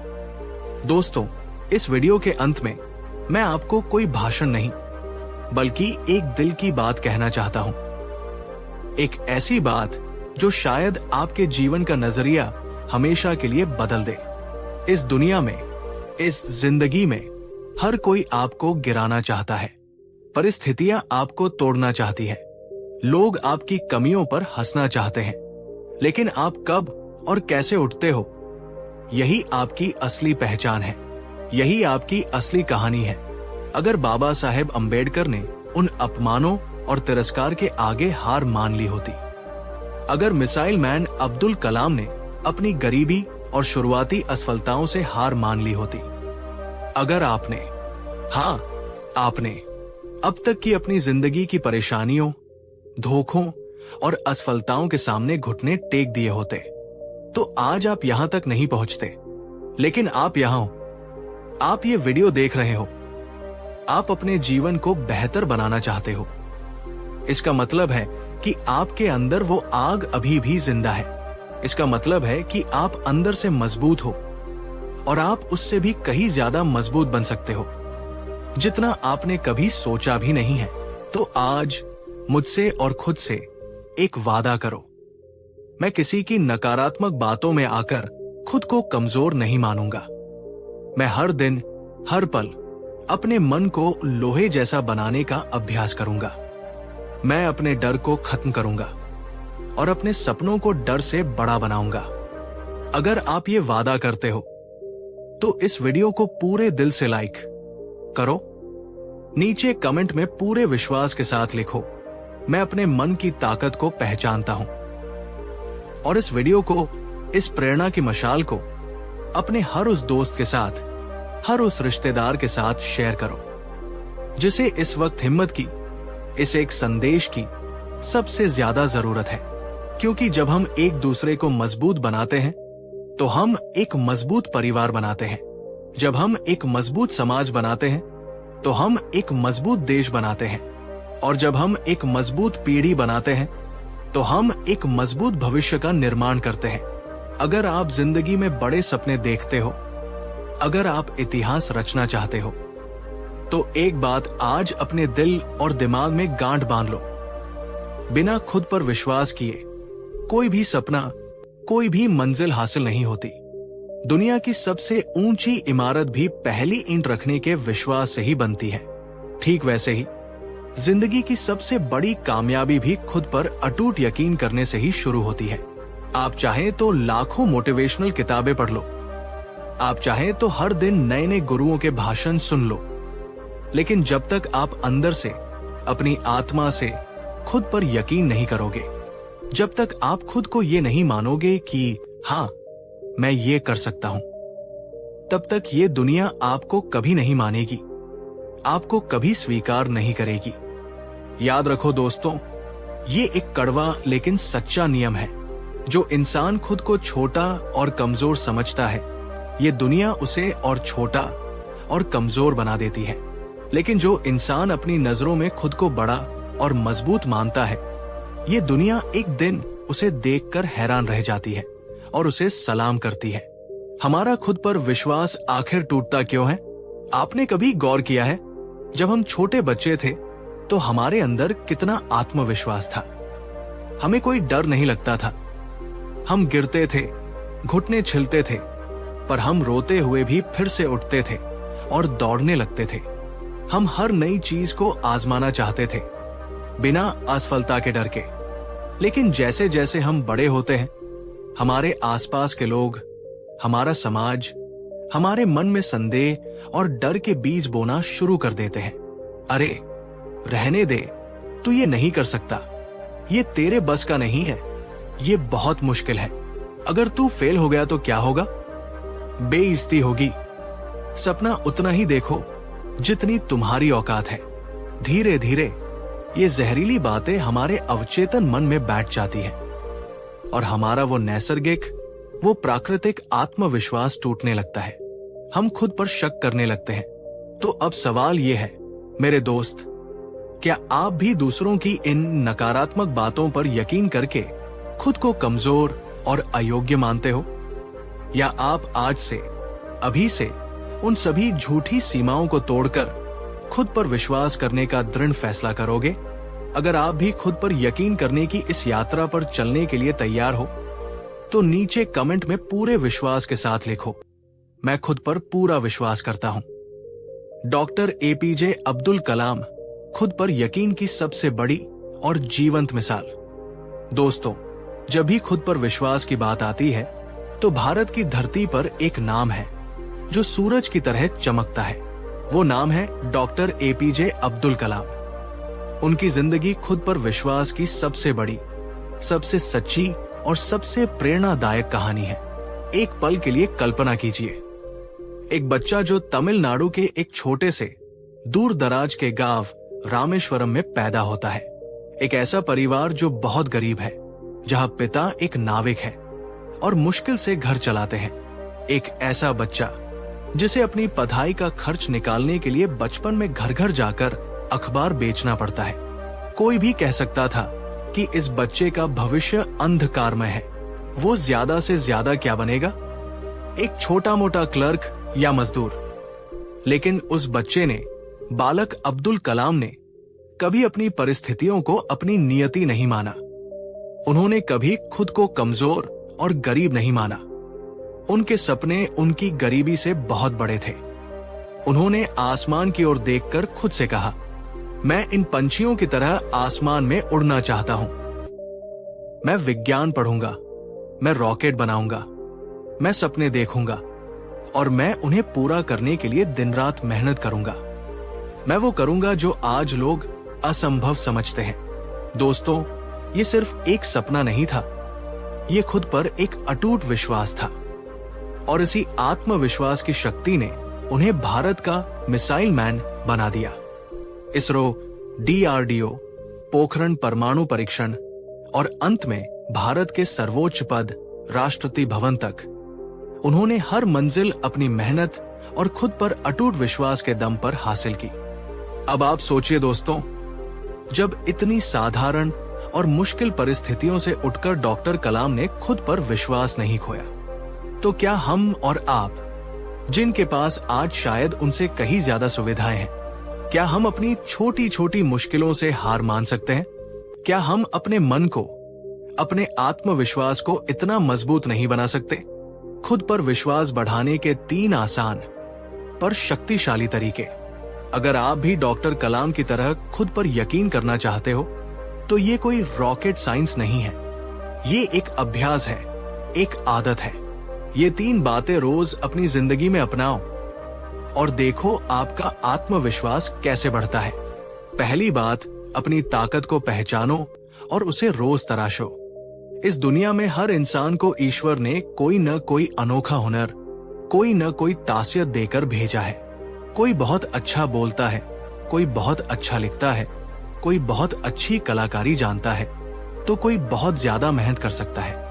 दोस्तों, इस वीडियो के अंत में मैं आपको कोई भाषण नहीं, बल्कि एक दिल की बात कहना चाहता हूं। एक ऐसी बात जो शायद आपके जीवन का नजरिया हमेशा के लिए बदल दे। इस दुनिया में, इस जिंदगी में हर कोई आपको गिराना चाहता है, परिस्थितियां आपको तोड़ना चाहती है, लोग आपकी कमियों पर हंसना चाहते हैं, लेकिन आप कब और कैसे उठते हो, यही आपकी असली पहचान है, यही आपकी असली कहानी है। अगर बाबा साहेब अंबेडकर ने उन अपमानों और तिरस्कार के आगे हार मान ली होती, अगर मिसाइल मैन अब्दुल कलाम ने अपनी गरीबी और शुरुआती असफलताओं से हार मान ली होती, अगर आपने, हाँ आपने अब तक की अपनी जिंदगी की परेशानियों, धोखों और असफलताओं के सामने घुटने टेक दिए होते, तो आज आप यहां तक नहीं पहुंचते। लेकिन आप यहां हो, आप ये वीडियो देख रहे हो, आप अपने जीवन को बेहतर बनाना चाहते हो। इसका मतलब है कि आपके अंदर वो आग अभी भी जिंदा है। इसका मतलब है कि आप अंदर से मजबूत हो, और आप उससे भी कहीं ज्यादा मजबूत बन सकते हो, जितना आपने कभी सोचा भी नहीं है। तो आज मुझसे और खुद से एक वादा करो, मैं किसी की नकारात्मक बातों में आकर खुद को कमजोर नहीं मानूंगा। मैं हर दिन, हर पल अपने मन को लोहे जैसा बनाने का अभ्यास करूंगा। मैं अपने डर को खत्म करूंगा और अपने सपनों को डर से बड़ा बनाऊंगा। अगर आप ये वादा करते हो, तो इस वीडियो को पूरे दिल से लाइक करो। नीचे कमेंट में पूरे विश्वास के साथ लिखो, मैं अपने मन की ताकत को पहचानता हूं। और इस वीडियो को, इस प्रेरणा की मशाल को अपने हर उस दोस्त के साथ, हर उस रिश्तेदार के साथ शेयर करो, जिसे इस वक्त हिम्मत की, इस एक संदेश की सबसे ज्यादा जरूरत है। क्योंकि जब हम एक दूसरे को मजबूत बनाते हैं, तो हम एक मजबूत परिवार बनाते हैं। जब हम एक मजबूत समाज बनाते हैं, तो हम एक मजबूत देश बनाते हैं। और जब हम एक मजबूत पीढ़ी बनाते हैं, तो हम एक मजबूत भविष्य का निर्माण करते हैं। अगर आप जिंदगी में बड़े सपने देखते हो, अगर आप इतिहास रचना चाहते हो, तो एक बात आज अपने दिल और दिमाग में गांठ बांध लो, बिना खुद पर विश्वास किए कोई भी सपना, कोई भी मंजिल हासिल नहीं होती। दुनिया की सबसे ऊंची इमारत भी पहली ईंट रखने के विश्वास से ही बनती है। ठीक वैसे ही जिंदगी की सबसे बड़ी कामयाबी भी खुद पर अटूट यकीन करने से ही शुरू होती है। आप चाहें तो लाखों मोटिवेशनल किताबें पढ़ लो, आप चाहें तो हर दिन नए नए गुरुओं के भाषण सुन लो, लेकिन जब तक आप अंदर से, अपनी आत्मा से खुद पर यकीन नहीं करोगे, जब तक आप खुद को ये नहीं मानोगे कि हाँ मैं ये कर सकता हूं, तब तक ये दुनिया आपको कभी नहीं मानेगी, आपको कभी स्वीकार नहीं करेगी। याद रखो दोस्तों, ये एक कड़वा लेकिन सच्चा नियम है। जो इंसान खुद को छोटा और कमजोर समझता है, ये दुनिया उसे और छोटा और कमजोर बना देती है। लेकिन जो इंसान अपनी नजरों में खुद को बड़ा और मजबूत मानता है, ये दुनिया एक दिन उसे देखकर हैरान रह जाती है और उसे सलाम करती है। हमारा खुद पर विश्वास आखिर टूटता क्यों है? आपने कभी गौर किया है, जब हम छोटे बच्चे थे तो हमारे अंदर कितना आत्मविश्वास था। हमें कोई डर नहीं लगता था। हम गिरते थे, घुटने छिलते थे, पर हम रोते हुए भी फिर से उठते थे और दौड़ने लगते थे। हम हर नई चीज को आजमाना चाहते थे, बिना असफलता के डर के। लेकिन जैसे जैसे हम बड़े होते हैं, हमारे आसपास के लोग, हमारा समाज हमारे मन में संदेह और डर के बीज बोना शुरू कर देते हैं। अरे रहने दे, तू ये नहीं कर सकता, ये तेरे बस का नहीं है, ये बहुत मुश्किल है, अगर तू फेल हो गया तो क्या होगा, बेइज्जती होगी। सपना उतना ही देखो जितनी तुम्हारी औकात है। धीरे धीरे ये जहरीली बातें हमारे अवचेतन मन में बैठ जाती है और हमारा वो नैसर्गिक, वो प्राकृतिक आत्मविश्वास टूटने लगता है। हम खुद पर शक करने लगते हैं। तो अब सवाल ये है मेरे दोस्त, क्या आप भी दूसरों की इन नकारात्मक बातों पर यकीन करके खुद को कमजोर और अयोग्य मानते हो? या आप आज से, अभी से उन सभी झूठी सीमाओं को तोड़कर खुद पर विश्वास करने का दृढ़ फैसला करोगे? अगर आप भी खुद पर यकीन करने की इस यात्रा पर चलने के लिए तैयार हो, तो नीचे कमेंट में पूरे विश्वास के साथ लिखो, मैं खुद पर पूरा विश्वास करता हूं। डॉक्टर एपीजे अब्दुल कलाम खुद पर यकीन की सबसे बड़ी और जीवंत मिसाल। दोस्तों, जब भी खुद पर विश्वास की बात आती है, तो भारत की धरती पर एक नाम है जो सूरज की तरह चमकता है। वो नाम है डॉक्टर एपीजे अब्दुल कलाम। उनकी जिंदगी खुद पर विश्वास की सबसे बड़ी, सबसे सच्ची और सबसे प्रेरणादायक कहानी है। एक पल के लिए कल्पना कीजिए, एक बच्चा जो तमिलनाडु के एक छोटे से दूर दराज के गांव रामेश्वरम में पैदा होता है। एक ऐसा परिवार जो बहुत गरीब है, जहां पिता एक नाविक है और मुश्किल से घर चलाते हैं। एक ऐसा बच्चा जिसे अपनी पढ़ाई का खर्च निकालने के लिए बचपन में घर घर जाकर अखबार बेचना पड़ता है। कोई भी कह सकता था कि इस बच्चे का भविष्य अंधकारमय है। वो ज्यादा से ज्यादा क्या बनेगा, एक छोटा मोटा क्लर्क या मजदूर। लेकिन उस बच्चे ने, बालक अब्दुल कलाम ने, कभी अपनी परिस्थितियों को अपनी नियति नहीं माना। उन्होंने कभी खुद को कमजोर और गरीब नहीं माना। उनके सपने उनकी गरीबी से बहुत बड़े थे। उन्होंने आसमान की ओर देखकर खुद से कहा, मैं इन पंछियों की तरह आसमान में उड़ना चाहता हूं। मैं विज्ञान पढ़ूंगा, मैं रॉकेट बनाऊंगा, मैं सपने देखूंगा और मैं उन्हें पूरा करने के लिए दिन रात मेहनत करूंगा। मैं वो करूंगा जो आज लोग असंभव समझते हैं। दोस्तों, ये सिर्फ एक सपना नहीं था, ये खुद पर एक अटूट विश्वास था। और इसी आत्मविश्वास की शक्ति ने उन्हें भारत का मिसाइल मैन बना दिया। इसरो, डीआरडीओ, पोखरण परमाणु परीक्षण और अंत में भारत के सर्वोच्च पद राष्ट्रपति भवन तक उन्होंने हर मंजिल अपनी मेहनत और खुद पर अटूट विश्वास के दम पर हासिल की। अब आप सोचिए दोस्तों, जब इतनी साधारण और मुश्किल परिस्थितियों से उठकर डॉक्टर कलाम ने खुद पर विश्वास नहीं खोया, तो क्या हम और आप, जिनके पास आज शायद उनसे कहीं ज्यादा सुविधाएं हैं, क्या हम अपनी छोटी छोटी मुश्किलों से हार मान सकते हैं? क्या हम अपने मन को, अपने आत्मविश्वास को इतना मजबूत नहीं बना सकते? खुद पर विश्वास बढ़ाने के 3 आसान पर शक्तिशाली तरीके। अगर आप भी डॉक्टर कलाम की तरह खुद पर यकीन करना चाहते हो तो ये कोई रॉकेट साइंस नहीं है, ये एक अभ्यास है, एक आदत है। ये 3 बातें रोज अपनी जिंदगी में अपनाओ और देखो आपका आत्मविश्वास कैसे बढ़ता है। पहली बात, अपनी ताकत को पहचानो और उसे रोज तराशो। इस दुनिया में हर इंसान को ईश्वर ने कोई न कोई अनोखा हुनर, कोई न कोई तासीयत देकर भेजा है। कोई बहुत अच्छा बोलता है, कोई बहुत अच्छा लिखता है, कोई बहुत अच्छी कलाकारी जानता है, तो कोई बहुत ज्यादा मेहनत कर सकता है।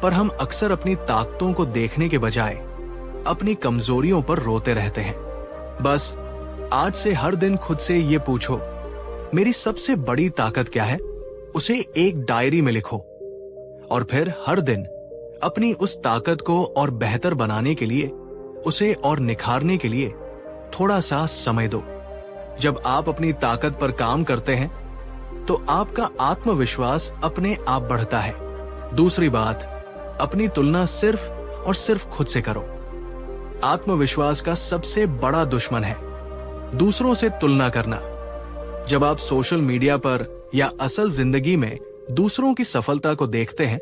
पर हम अक्सर अपनी ताकतों को देखने के बजाय अपनी कमजोरियों पर रोते रहते हैं। बस आज से हर दिन खुद से ये पूछो, मेरी सबसे बड़ी ताकत क्या है? उसे एक डायरी में लिखो और फिर हर दिन अपनी उस ताकत को और बेहतर बनाने के लिए, उसे और निखारने के लिए थोड़ा सा समय दो। जब आप अपनी ताकत पर काम करते हैं तो आपका आत्मविश्वास अपने आप बढ़ता है। दूसरी बात, अपनी तुलना सिर्फ और सिर्फ खुद से करो। आत्मविश्वास का सबसे बड़ा दुश्मन है दूसरों से तुलना करना। जब आप सोशल मीडिया पर या असल जिंदगी में दूसरों की सफलता को देखते हैं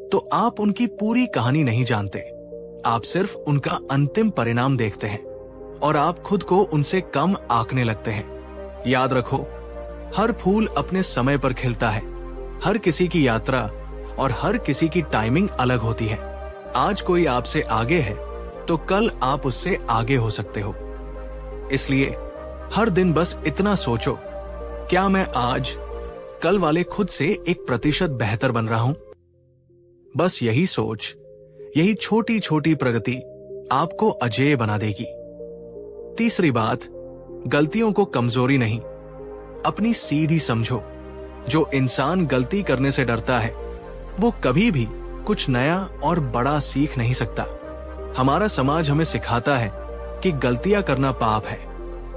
तो आप उनकी पूरी कहानी नहीं जानते। आप सिर्फ उनका अंतिम परिणाम देखते हैं और आप खुद को उनसे कम आंकने लगते हैं। याद रखो, हर फूल अपने समय पर खिलता है। हर किसी की यात्रा और हर किसी की टाइमिंग अलग होती है। आज कोई आपसे आगे है तो कल आप उससे आगे हो सकते हो। इसलिए हर दिन बस इतना सोचो, क्या मैं आज कल वाले खुद से 1% बेहतर बन रहा हूं? बस यही सोच, यही छोटी छोटी प्रगति आपको अजेय बना देगी। तीसरी बात, गलतियों को कमजोरी नहीं, अपनी सीधी समझो। जो इंसान गलती करने से डरता है वो कभी भी कुछ नया और बड़ा सीख नहीं सकता। हमारा समाज हमें सिखाता है कि गलतियां करना पाप है,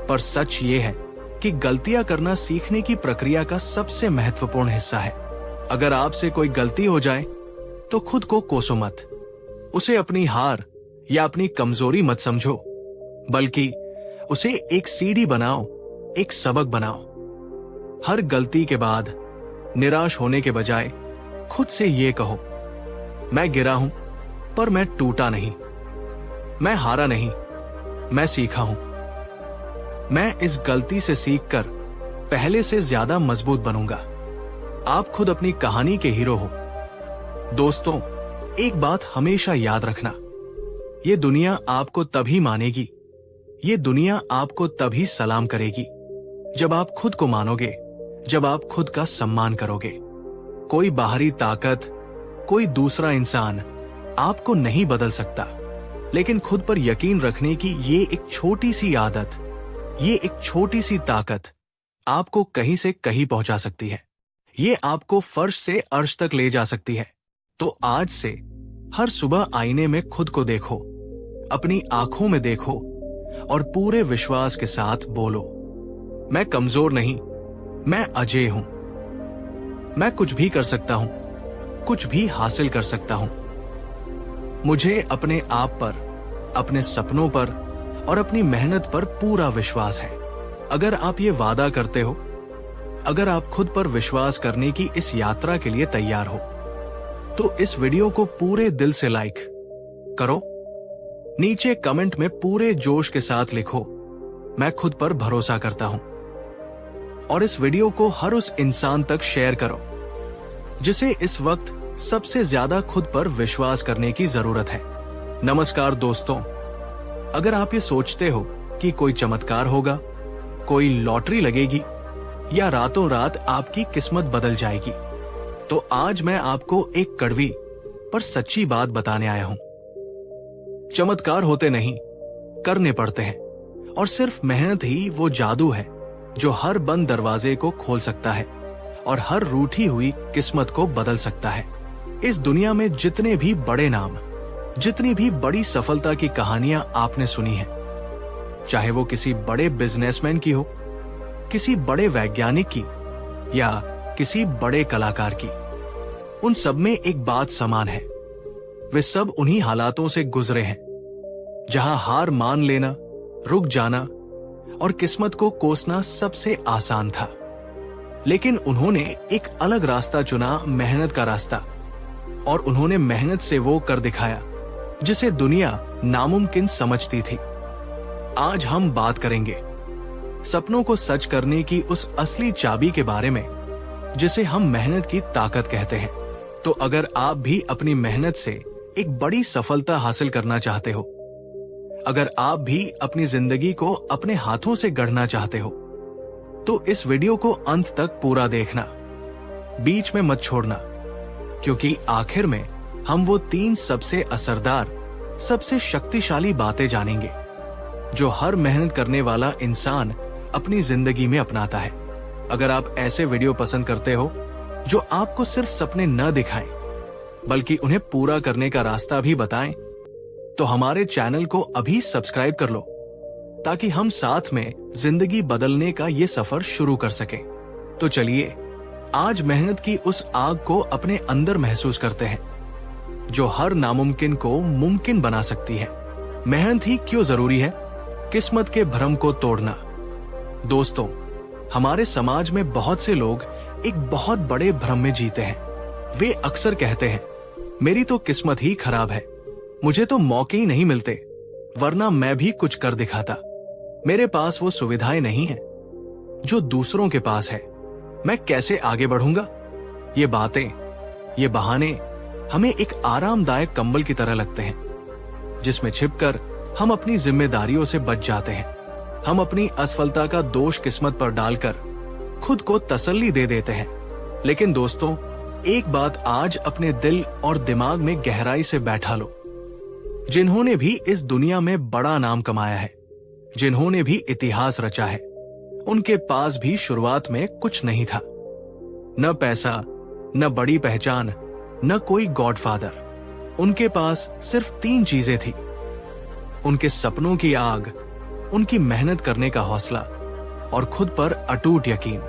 पर सच ये है कि गलतियां करना सीखने की प्रक्रिया का सबसे महत्वपूर्ण हिस्सा है। अगर आपसे कोई गलती हो जाए तो खुद को कोसो मत। उसे अपनी हार या अपनी कमजोरी मत समझो, बल्कि उसे एक सीढ़ी बनाओ, एक सबक बनाओ। हर गलती के बाद निराश होने के बजाय खुद से ये कहो, मैं गिरा हूं पर मैं टूटा नहीं, मैं हारा नहीं, मैं सीखा हूं। मैं इस गलती से सीखकर पहले से ज्यादा मजबूत बनूंगा। आप खुद अपनी कहानी के हीरो हो। दोस्तों, एक बात हमेशा याद रखना, ये दुनिया आपको तभी मानेगी, ये दुनिया आपको तभी सलाम करेगी जब आप खुद को मानोगे, जब आप खुद का सम्मान करोगे। कोई बाहरी ताकत, कोई दूसरा इंसान आपको नहीं बदल सकता, लेकिन खुद पर यकीन रखने की ये एक छोटी सी आदत, ये एक छोटी सी ताकत आपको कहीं से कहीं पहुंचा सकती है। ये आपको फर्श से अर्श तक ले जा सकती है। तो आज से हर सुबह आईने में खुद को देखो, अपनी आंखों में देखो और पूरे विश्वास के साथ बोलो, मैं कमजोर नहीं, मैं अजेय हूं। मैं कुछ भी कर सकता हूं, कुछ भी हासिल कर सकता हूं। मुझे अपने आप पर, अपने सपनों पर और अपनी मेहनत पर पूरा विश्वास है। अगर आप ये वादा करते हो, अगर आप खुद पर विश्वास करने की इस यात्रा के लिए तैयार हो, तो इस वीडियो को पूरे दिल से लाइक करो। नीचे कमेंट में पूरे जोश के साथ लिखो, मैं खुद पर भरोसा करता हूं। और इस वीडियो को हर उस इंसान तक शेयर करो जिसे इस वक्त सबसे ज्यादा खुद पर विश्वास करने की जरूरत है। नमस्कार दोस्तों, अगर आप ये सोचते हो कि कोई चमत्कार होगा, कोई लॉटरी लगेगी या रातों रात आपकी किस्मत बदल जाएगी, तो आज मैं आपको एक कड़वी पर सच्ची बात बताने आया हूं। चमत्कार होते नहीं, करने पड़ते हैं, और सिर्फ मेहनत ही वो जादू है जो हर बंद दरवाजे को खोल सकता है और हर रूठी हुई किस्मत को बदल सकता है। इस दुनिया में जितने भी बड़े नाम, जितनी भी बड़ी सफलता की कहानियां आपने सुनी हैं, चाहे वो किसी बड़े बिजनेसमैन की हो, किसी बड़े वैज्ञानिक की या किसी बड़े कलाकार की, उन सब में एक बात समान है, वे सब उन्हीं हालातों से गुजरे हैं जहां हार मान लेना, रुक जाना और किस्मत को कोसना सबसे आसान था। लेकिन उन्होंने एक अलग रास्ता चुना, मेहनत का रास्ता। और उन्होंने मेहनत से वो कर दिखाया जिसे दुनिया नामुमकिन समझती थी। आज हम बात करेंगे सपनों को सच करने की उस असली चाबी के बारे में जिसे हम मेहनत की ताकत कहते हैं। तो अगर आप भी अपनी मेहनत से एक बड़ी सफलता हासिल करना चाहते हो, अगर आप भी अपनी जिंदगी को अपने हाथों से गढ़ना चाहते हो, तो इस वीडियो को अंत तक पूरा देखना, बीच में मत छोड़ना, क्योंकि आखिर में हम वो 3 सबसे असरदार, सबसे शक्तिशाली बातें जानेंगे जो हर मेहनत करने वाला इंसान अपनी जिंदगी में अपनाता है। अगर आप ऐसे वीडियो पसंद करते हो जो आपको सिर्फ सपने न दिखाएं बल्कि उन्हें पूरा करने का रास्ता भी बताएं, तो हमारे चैनल को अभी सब्सक्राइब कर लो ताकि हम साथ में जिंदगी बदलने का ये सफर शुरू कर सकें। तो चलिए आज मेहनत की उस आग को अपने अंदर महसूस करते हैं जो हर नामुमकिन को मुमकिन बना सकती है। मेहनत ही क्यों जरूरी है? किस्मत के भ्रम को तोड़ना। दोस्तों, हमारे समाज में बहुत से लोग एक बहुत बड़े भ्रम में जीते हैं। वे अक्सर कहते हैं, मेरी तो किस्मत ही खराब है, मुझे तो मौके ही नहीं मिलते, वरना मैं भी कुछ कर दिखाता। मेरे पास वो सुविधाएं नहीं है जो दूसरों के पास है, मैं कैसे आगे बढ़ूंगा? ये बातें, ये बहाने हमें एक आरामदायक कंबल की तरह लगते हैं जिसमें छिपकर हम अपनी जिम्मेदारियों से बच जाते हैं। हम अपनी असफलता का दोष किस्मत पर डालकर खुद को तसल्ली दे देते हैं। लेकिन दोस्तों, एक बात आज अपने दिल और दिमाग में गहराई से बैठा लो। जिन्होंने भी इस दुनिया में बड़ा नाम कमाया है, जिन्होंने भी इतिहास रचा है, उनके पास भी शुरुआत में कुछ नहीं था। न पैसा, न बड़ी पहचान, न कोई गॉडफादर। उनके पास सिर्फ 3 चीजें थी: उनके सपनों की आग, उनकी मेहनत करने का हौसला और खुद पर अटूट यकीन।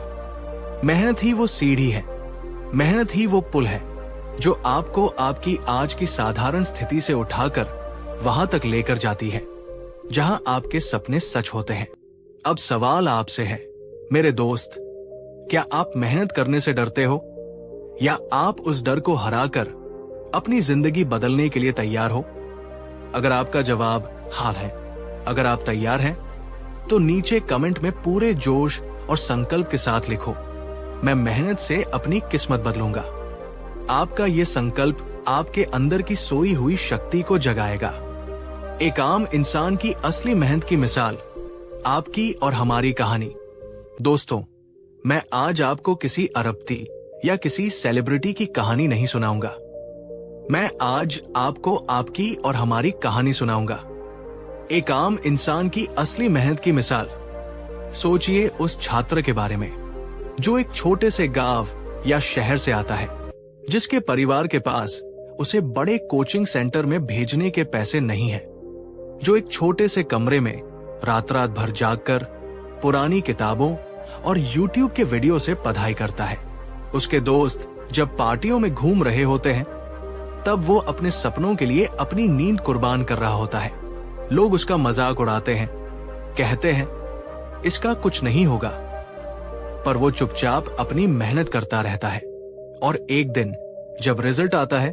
मेहनत ही वो सीढ़ी है, मेहनत ही वो पुल है जो आपको आपकी आज की साधारण स्थिति से उठाकर वहां तक लेकर जाती है जहां आपके सपने सच होते हैं। अब सवाल आपसे है मेरे दोस्त, क्या आप मेहनत करने से डरते हो या आप उस डर को हराकर अपनी जिंदगी बदलने के लिए तैयार हो? अगर आपका जवाब हाँ है, अगर आप तैयार हैं, तो नीचे कमेंट में पूरे जोश और संकल्प के साथ लिखो, मैं मेहनत से अपनी किस्मत बदलूंगा। आपका ये संकल्प आपके अंदर की सोई हुई शक्ति को जगाएगा। एक आम इंसान की असली मेहनत की मिसाल, आपकी और हमारी कहानी। दोस्तों, मैं आज आपको किसी अरबती या किसी सेलिब्रिटी की कहानी नहीं सुनाऊंगा। मैं आज आपको आपकी और हमारी कहानी सुनाऊंगा, एक आम इंसान की असली मेहनत की मिसाल। सोचिए उस छात्र के बारे में जो एक छोटे से गांव या शहर से आता है, जिसके परिवार के पास उसे बड़े कोचिंग सेंटर में भेजने के पैसे नहीं हैं, जो एक छोटे से कमरे में रात रात भर जागकर पुरानी किताबों और YouTube के वीडियो से पढ़ाई करता है। उसके दोस्त जब पार्टियों में घूम रहे होते हैं, तब वो अपने सपनों के लिए अपनी नींद कुर्बान कर रहा होता है। लोग उसका मजाक उड़ाते हैं, कहते हैं इसका कुछ नहीं होगा, पर वो चुपचाप अपनी मेहनत करता रहता है। और एक दिन जब रिजल्ट आता है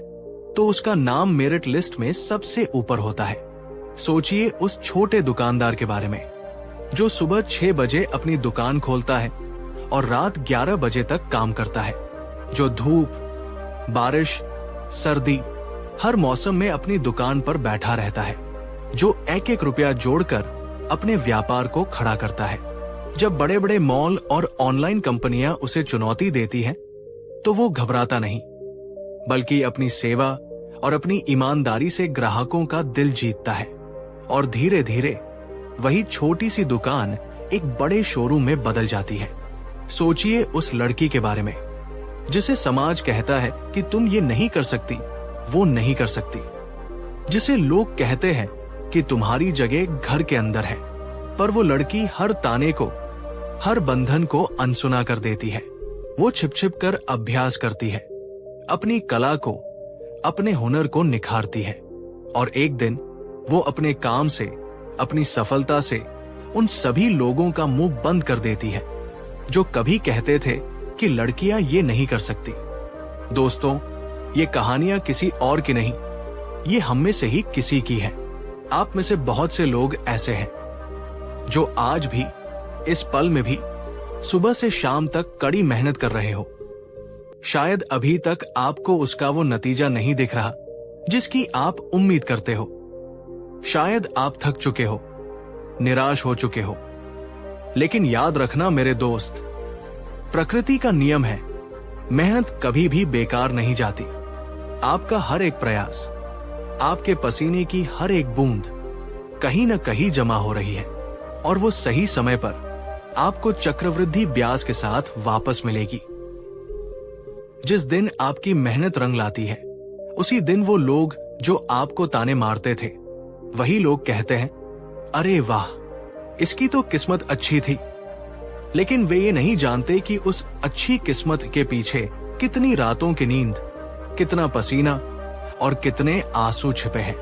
तो उसका नाम मेरिट लिस्ट में सबसे ऊपर होता है। सोचिए उस छोटे दुकानदार के बारे में जो सुबह 6 बजे अपनी दुकान खोलता है और रात 11 बजे तक काम करता है, जो धूप, बारिश, सर्दी, हर मौसम में अपनी दुकान पर बैठा रहता है, जो 1-1 रुपया जोड़कर अपने व्यापार को खड़ा करता है। जब बड़े बड़े मॉल और ऑनलाइन कंपनियां उसे चुनौती देती हैं, तो वो घबराता नहीं, बल्कि अपनी सेवा और अपनी ईमानदारी से ग्राहकों का दिल जीतता है। और धीरे धीरे वही छोटी सी दुकान एक बड़े शोरूम में बदल जाती है। सोचिए उस लड़की के बारे में जिसे समाज कहता है कि तुम ये नहीं कर सकती, वो नहीं कर सकती, जिसे लोग कहते हैं कि तुम्हारी जगह घर के अंदर है, पर वो लड़की हर ताने को, हर बंधन को अनसुना कर देती है। वो छिप छिप कर अभ्यास करती है, अपनी कला को अपने हुनर को निखारती है और एक दिन वो अपने काम से, अपनी सफलता से उन सभी लोगों का मुंह बंद कर देती है जो कभी कहते थे कि लड़कियां ये नहीं कर सकती। दोस्तों, ये कहानियां किसी और की नहीं, ये हम में से ही किसी की है। आप में से बहुत से लोग ऐसे हैं जो आज भी, इस पल में भी सुबह से शाम तक कड़ी मेहनत कर रहे हो। शायद अभी तक आपको उसका वो नतीजा नहीं दिख रहा जिसकी आप उम्मीद करते हो। शायद आप थक चुके हो, निराश हो चुके हो, लेकिन याद रखना मेरे दोस्त, प्रकृति का नियम है, मेहनत कभी भी बेकार नहीं जाती। आपका हर एक प्रयास, आपके पसीने की हर एक बूंद कहीं न कहीं जमा हो रही है और वो सही समय पर आपको चक्रवृद्धि ब्याज के साथ वापस मिलेगी। जिस दिन आपकी मेहनत रंग लाती है, उसी दिन वो लोग जो आपको ताने मारते थे, वही लोग कहते हैं, अरे वाह, इसकी तो किस्मत अच्छी थी। लेकिन वे ये नहीं जानते कि उस अच्छी किस्मत के पीछे कितनी रातों की नींद, कितना पसीना और कितने आंसू छिपे हैं।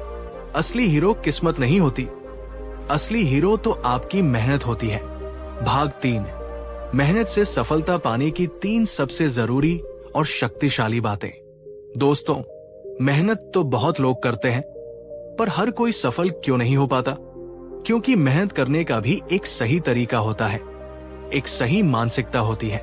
असली हीरो किस्मत नहीं होती, असली हीरो तो आपकी मेहनत होती है। भाग 3, मेहनत से सफलता पाने की 3 सबसे जरूरी और शक्तिशाली बातें। दोस्तों, मेहनत तो बहुत लोग करते हैं, पर हर कोई सफल क्यों नहीं हो पाता? क्योंकि मेहनत करने का भी एक सही तरीका होता है, एक सही मानसिकता होती है।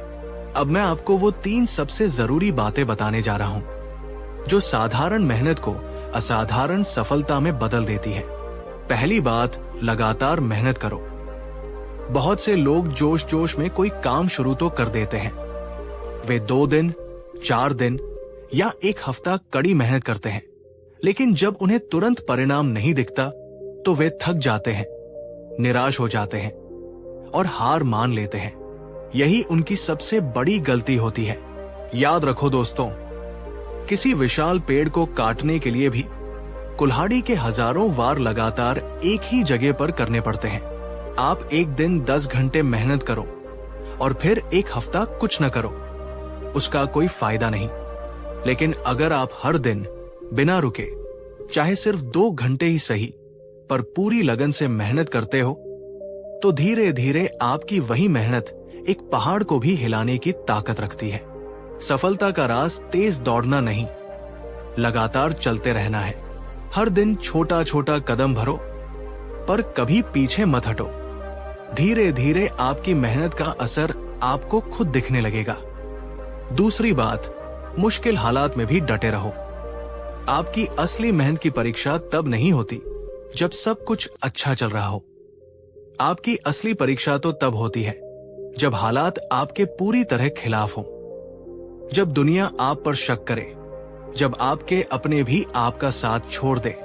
अब मैं आपको वो 3 सबसे जरूरी बातें बताने जा रहा हूं जो साधारण मेहनत को असाधारण सफलता में बदल देती है। पहली बात, लगातार मेहनत करो। बहुत से लोग जोश जोश में कोई काम शुरू तो कर देते हैं। वे 2 दिन, 4 दिन या 1 हफ्ता कड़ी मेहनत करते हैं, लेकिन जब उन्हें तुरंत परिणाम नहीं दिखता तो वे थक जाते हैं, निराश हो जाते हैं और हार मान लेते हैं। यही उनकी सबसे बड़ी गलती होती है। याद रखो दोस्तों, किसी विशाल पेड़ को काटने के लिए भी कुल्हाड़ी के हजारों वार लगातार एक ही जगह पर करने पड़ते हैं। आप एक दिन 10 घंटे मेहनत करो और फिर 1 हफ्ता कुछ न करो, उसका कोई फायदा नहीं। लेकिन अगर आप हर दिन बिना रुके, चाहे सिर्फ 2 घंटे ही सही, पर पूरी लगन से मेहनत करते हो, तो धीरे धीरे आपकी वही मेहनत एक पहाड़ को भी हिलाने की ताकत रखती है। सफलता का राज तेज दौड़ना नहीं, लगातार चलते रहना है। हर दिन छोटा छोटा कदम भरो, पर कभी पीछे मत हटो। धीरे धीरे आपकी मेहनत का असर आपको खुद दिखने लगेगा। दूसरी बात, मुश्किल हालात में भी डटे रहो। आपकी असली मेहनत की परीक्षा तब नहीं होती जब सब कुछ अच्छा चल रहा हो। आपकी असली परीक्षा तो तब होती है जब हालात आपके पूरी तरह खिलाफ हो, जब दुनिया आप पर शक करे, जब आपके अपने भी आपका साथ छोड़ दे,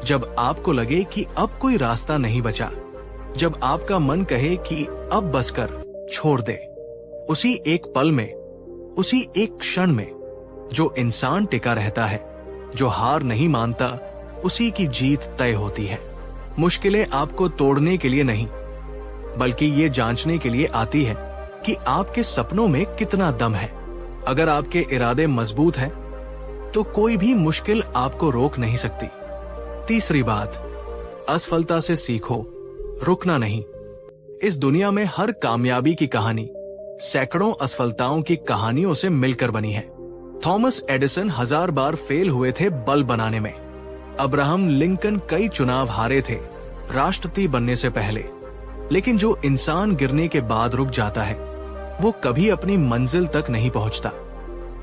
जब आपको लगे कि अब कोई रास्ता नहीं बचा, जब आपका मन कहे कि अब बस कर, छोड़ दे। उसी एक पल में, उसी एक क्षण में जो इंसान टिका रहता है, जो हार नहीं मानता, उसी की जीत तय होती है। मुश्किलें आपको तोड़ने के लिए नहीं, बल्कि ये जांचने के लिए आती है कि आपके सपनों में कितना दम है। अगर आपके इरादे मजबूत हैं, तो कोई भी मुश्किल आपको रोक नहीं सकती। तीसरी बात, असफलता से सीखो, रुकना नहीं। इस दुनिया में हर कामयाबी की कहानी सैकड़ों असफलताओं की कहानियों से मिलकर बनी है। थॉमस एडिसन 1000 बार फेल हुए थे बल्ब बनाने में। अब्राहम लिंकन कई चुनाव हारे थे राष्ट्रपति बनने से पहले। लेकिन जो इंसान गिरने के बाद रुक जाता है, वो कभी अपनी मंजिल तक नहीं पहुंचता।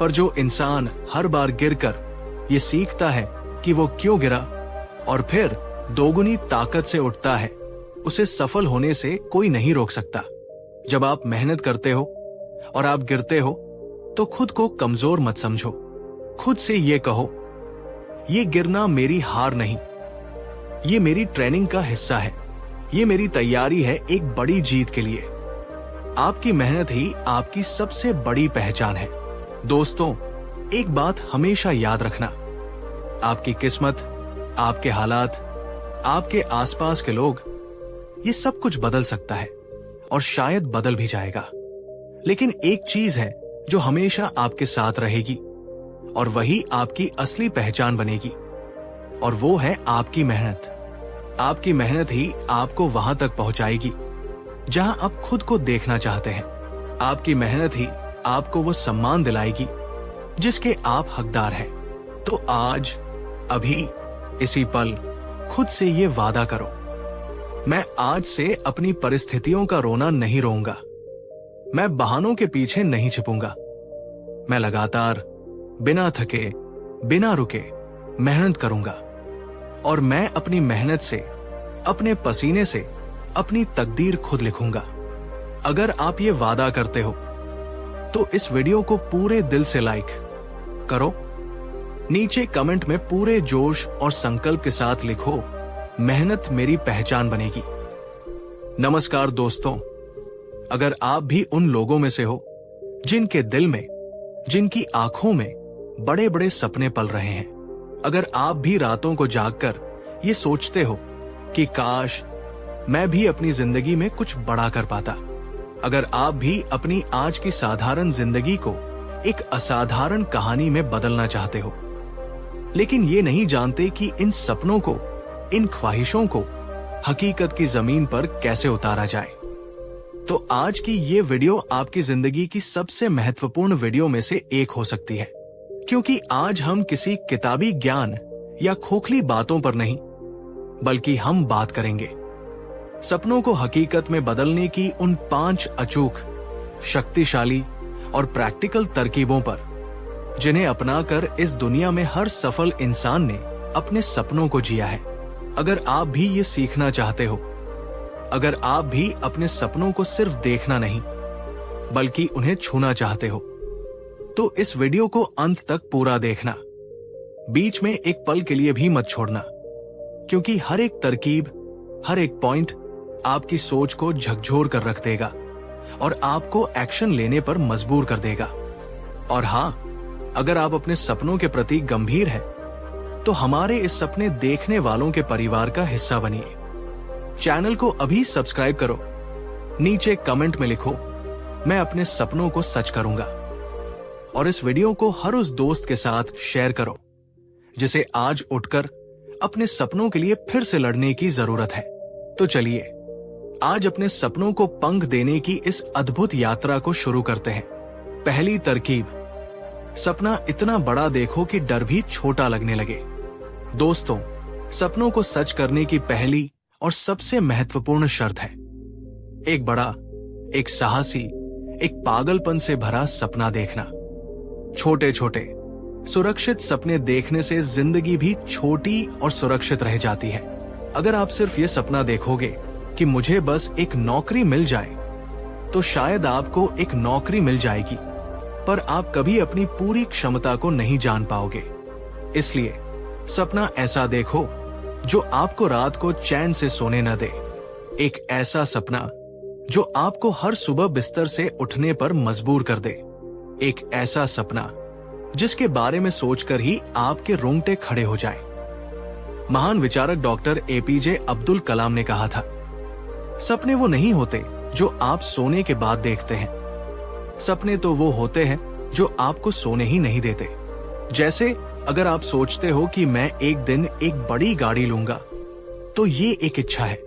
पर जो इंसान हर बार गिरकर ये सीखता है कि वो क्यों गिरा और फिर दोगुनी ताकत से उठता है, उसे सफल होने से कोई नहीं रोक सकता। जब आप मेहनत करते हो और आप गिरते हो, तो खुद को कमजोर मत समझो। खुद से ये कहो, ये गिरना मेरी हार नहीं, ये मेरी ट्रेनिंग का हिस्सा है, ये मेरी तैयारी है एक बड़ी जीत के लिए। आपकी मेहनत ही आपकी सबसे बड़ी पहचान है। दोस्तों, एक बात हमेशा याद रखना, आपकी किस्मत, आपके हालात, आपके आसपास के लोग, ये सब कुछ बदल सकता है और शायद बदल भी जाएगा। लेकिन एक चीज है जो हमेशा आपके साथ रहेगी, और वही आपकी असली पहचान बनेगी। और वो है आपकी मेहनत। आपकी मेहनत ही आपको वहां तक पहुंचाएगी जहां आप खुद को देखना चाहते हैं। आपकी मेहनत ही आपको वो सम्मान दिलाएगी जिसके आप हकदार हैं। तो आज, अभी, इसी पल खुद से ये वादा करो, मैं आज से अपनी परिस्थितियों का रोना नहीं रोऊंगा। मैं बहानों के पीछे नहीं छिपूंगा। मैं लगातार, बिना थके, बिना रुके मेहनत करूंगा। और मैं अपनी मेहनत से, अपने पसीने से अपनी तकदीर खुद लिखूंगा। अगर आप ये वादा करते हो तो इस वीडियो को पूरे दिल से लाइक करो। नीचे कमेंट में पूरे जोश और संकल्प के साथ लिखो, मेहनत मेरी पहचान बनेगी। नमस्कार दोस्तों, अगर आप भी उन लोगों में से हो जिनके दिल में, जिनकी आंखों में बड़े बड़े सपने पल रहे हैं, अगर आप भी रातों को जागकर ये सोचते हो कि काश मैं भी अपनी जिंदगी में कुछ बड़ा कर पाता, अगर आप भी अपनी आज की साधारण जिंदगी को एक असाधारण कहानी में बदलना चाहते हो, लेकिन ये नहीं जानते कि इन सपनों को, इन ख्वाहिशों को हकीकत की जमीन पर कैसे उतारा जाए, तो आज की ये वीडियो आपकी जिंदगी की सबसे महत्वपूर्ण वीडियो में से एक हो सकती है। क्योंकि आज हम किसी किताबी ज्ञान या खोखली बातों पर नहीं, बल्कि हम बात करेंगे सपनों को हकीकत में बदलने की उन 5 अचूक, शक्तिशाली और प्रैक्टिकल तरकीबों पर, जिन्हें अपनाकर इस दुनिया में हर सफल इंसान ने अपने सपनों को जिया है। अगर आप भी ये सीखना चाहते हो, अगर आप भी अपने सपनों को सिर्फ देखना नहीं बल्कि उन्हें छूना चाहते हो, तो इस वीडियो को अंत तक पूरा देखना। बीच में एक पल के लिए भी मत छोड़ना, क्योंकि हर एक तरकीब, हर एक पॉइंट आपकी सोच को झकझोर कर रख देगा और आपको एक्शन लेने पर मजबूर कर देगा। और हाँ, अगर आप अपने सपनों के प्रति गंभीर हैं, तो हमारे इस सपने देखने वालों के परिवार का हिस्सा बनिए। चैनल को अभी सब्सक्राइब करो। नीचे कमेंट में लिखो, मैं अपने सपनों को सच करूंगा। और इस वीडियो को हर उस दोस्त के साथ शेयर करो जिसे आज उठकर अपने सपनों के लिए फिर से लड़ने की जरूरत है। तो चलिए, आज अपने सपनों को पंख देने की इस अद्भुत यात्रा को शुरू करते हैं। पहली तरकीब, सपना इतना बड़ा देखो कि डर भी छोटा लगने लगे। दोस्तों, सपनों को सच करने की पहली और सबसे महत्वपूर्ण शर्त है एक बड़ा, एक साहसी, एक पागलपन से भरा सपना देखना। छोटे छोटे सुरक्षित सपने देखने से जिंदगी भी छोटी और सुरक्षित रह जाती है। अगर आप सिर्फ ये सपना देखोगे कि मुझे बस एक नौकरी मिल जाए, तो शायद आपको एक नौकरी मिल जाएगी, पर आप कभी अपनी पूरी क्षमता को नहीं जान पाओगे। इसलिए सपना ऐसा देखो जो आपको रात को चैन से सोने न दे। एक ऐसा सपना जो आपको हर सुबह बिस्तर से उठने पर मजबूर कर दे। एक ऐसा सपना जिसके बारे में सोचकर ही आपके रोंगटे खड़े हो जाए। महान विचारक डॉक्टर एपीजे अब्दुल कलाम ने कहा था, सपने वो नहीं होते जो आप सोने के बाद देखते हैं, सपने तो वो होते हैं जो आपको सोने ही नहीं देते। जैसे अगर आप सोचते हो कि मैं एक दिन एक बड़ी गाड़ी लूंगा, तो ये एक इच्छा है।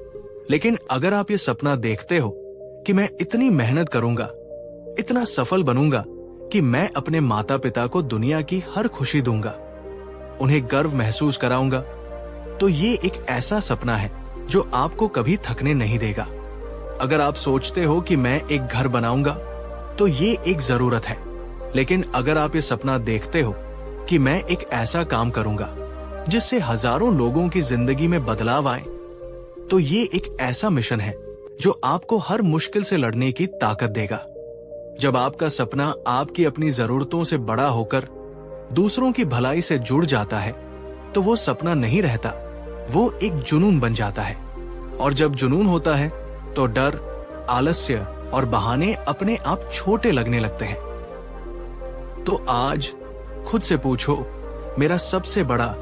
लेकिन अगर आप ये सपना देखते हो कि मैं इतनी मेहनत करूंगा, इतना सफल बनूंगा कि मैं अपने माता पिता को दुनिया की हर खुशी दूंगा, उन्हें गर्व महसूस कराऊंगा, तो ये एक ऐसा सपना है जो आपको कभी थकने नहीं देगा। अगर आप सोचते हो कि मैं एक घर बनाऊंगा, तो ये एक जरूरत है। लेकिन अगर आप ये सपना देखते हो कि मैं एक ऐसा काम करूंगा जिससे हजारों लोगों की जिंदगी में बदलाव आए, तो ये एक ऐसा मिशन है जो आपको हर मुश्किल से लड़ने की ताकत देगा। जब आपका सपना आपकी अपनी जरूरतों से बड़ा होकर दूसरों की भलाई से जुड़ जाता है, तो वो सपना नहीं रहता, वो एक जुनून बन जाता है। और जब जुनून होता है तो डर, आलस्य और बहाने अपने आप छोटे लगने लगते हैं। तो आज खुद से पूछो, मेरा सबसे बड़ा,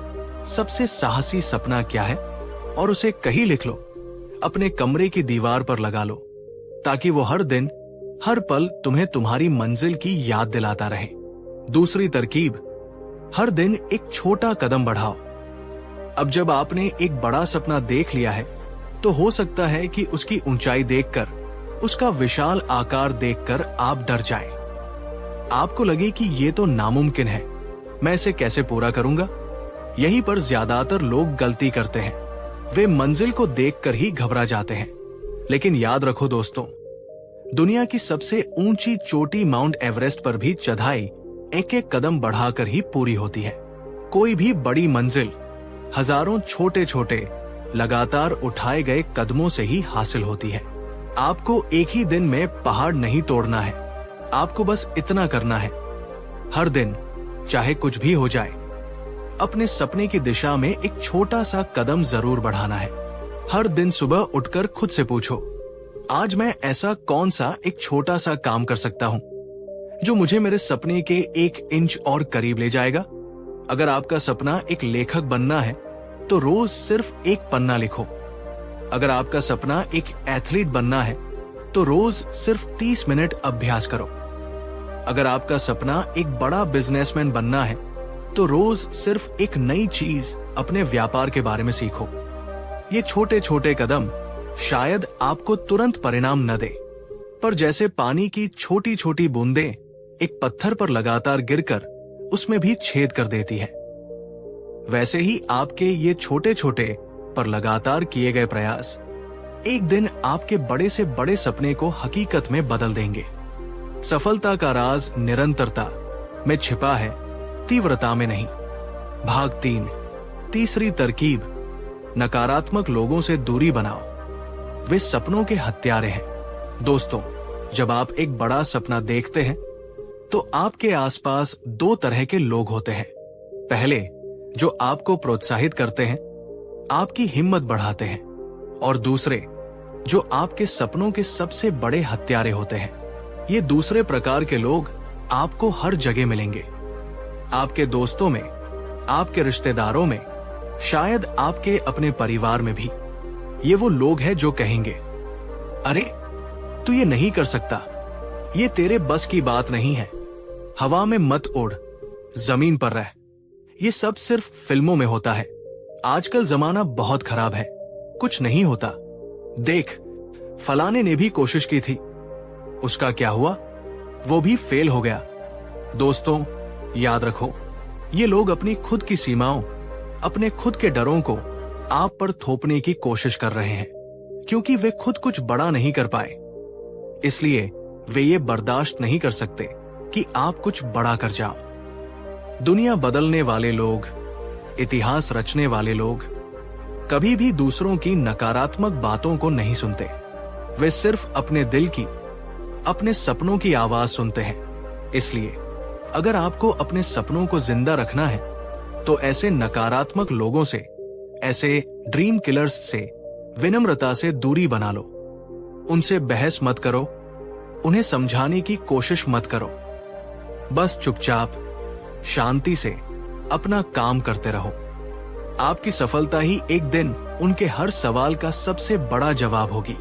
सबसे साहसी सपना क्या है, और उसे कहीं लिख लो, अपने कमरे की दीवार पर लगा लो, ताकि वो हर दिन, हर पल तुम्हें तुम्हारी मंजिल की याद दिलाता रहे। दूसरी तरकीब, हर दिन एक छोटा कदम बढ़ाओ। अब जब आपने एक बड़ा सपना देख लिया है, तो हो सकता है कि उसकी ऊंचाई देखकर, उसका विशाल आकार देखकर आप डर जाएं। आपको लगे कि ये तो नामुमकिन है, मैं इसे कैसे पूरा करूंगा। यहीं पर ज्यादातर लोग गलती करते हैं, वे मंजिल को देखकर ही घबरा जाते हैं। लेकिन याद रखो दोस्तों, दुनिया की सबसे ऊंची चोटी माउंट एवरेस्ट पर भी चढ़ाई एक एक कदम बढ़ाकर ही पूरी होती है। कोई भी बड़ी मंजिल हजारों छोटे छोटे लगातार उठाए गए कदमों से ही हासिल होती है। आपको एक ही दिन में पहाड़ नहीं तोड़ना है, आपको बस इतना करना है, हर दिन चाहे कुछ भी हो जाए, अपने सपने की दिशा में एक छोटा सा कदम जरूर बढ़ाना है। हर दिन सुबह उठकर खुद से पूछो, आज मैं ऐसा कौन सा एक छोटा सा काम कर सकता हूं जो मुझे मेरे सपने के 1 इंच और करीब ले जाएगा। अगर आपका सपना एक लेखक बनना है, तो रोज सिर्फ एक पन्ना लिखो। अगर आपका सपना एक एथलीट बनना है, तो रोज सिर्फ 30 मिनट अभ्यास करो। अगर आपका सपना एक बड़ा बिजनेसमैन बनना है, तो रोज सिर्फ एक नई चीज अपने व्यापार के बारे में सीखो। ये छोटे छोटे कदम शायद आपको तुरंत परिणाम न दे, पर जैसे पानी की छोटी छोटी बूंदें एक पत्थर पर लगातार गिरकर उसमें भी छेद कर देती है, वैसे ही आपके ये छोटे छोटे पर लगातार किए गए प्रयास एक दिन आपके बड़े से बड़े सपने को हकीकत में बदल देंगे। सफलता का राज निरंतरता में छिपा है, तीव्रता में नहीं। भाग 3, तीसरी तरकीब, नकारात्मक लोगों से दूरी बनाओ, वे सपनों के हत्यारे हैं। दोस्तों, जब आप एक बड़ा सपना देखते हैं, तो आपके आसपास 2 तरह के लोग होते हैं। पहले, जो आपको प्रोत्साहित करते हैं, आपकी हिम्मत बढ़ाते हैं, और दूसरे, जो आपके सपनों के सबसे बड़े हत्यारे होते हैं। ये दूसरे प्रकार के लोग आपको हर जगह मिलेंगे, आपके दोस्तों में, आपके रिश्तेदारों में, शायद आपके अपने परिवार में भी। ये वो लोग हैं जो कहेंगे, अरे तू ये नहीं कर सकता, ये तेरे बस की बात नहीं है, हवा में मत उड़, जमीन पर रह। ये सब सिर्फ फिल्मों में होता है, आजकल जमाना बहुत खराब है, कुछ नहीं होता। देख, फलाने ने भी कोशिश की थी, उसका क्या हुआ, वो भी फेल हो गया। दोस्तों, याद रखो, ये लोग अपनी खुद की सीमाओं, अपने खुद के डरों को आप पर थोपने की कोशिश कर रहे हैं, क्योंकि वे खुद कुछ बड़ा नहीं कर पाए, इसलिए वे ये बर्दाश्त नहीं कर सकते कि आप कुछ बड़ा कर जाओ। दुनिया बदलने वाले लोग, इतिहास रचने वाले लोग कभी भी दूसरों की नकारात्मक बातों को नहीं सुनते। वे सिर्फ अपने दिल की, अपने सपनों की आवाज सुनते हैं। इसलिए अगर आपको अपने सपनों को जिंदा रखना है, तो ऐसे नकारात्मक लोगों से, ऐसे ड्रीम किलर्स से विनम्रता से दूरी बना लो। उनसे बहस मत करो, उन्हें समझाने की कोशिश मत करो, बस चुपचाप शांति से अपना काम करते रहो। आपकी सफलता ही एक दिन उनके हर सवाल का सबसे बड़ा जवाब होगी।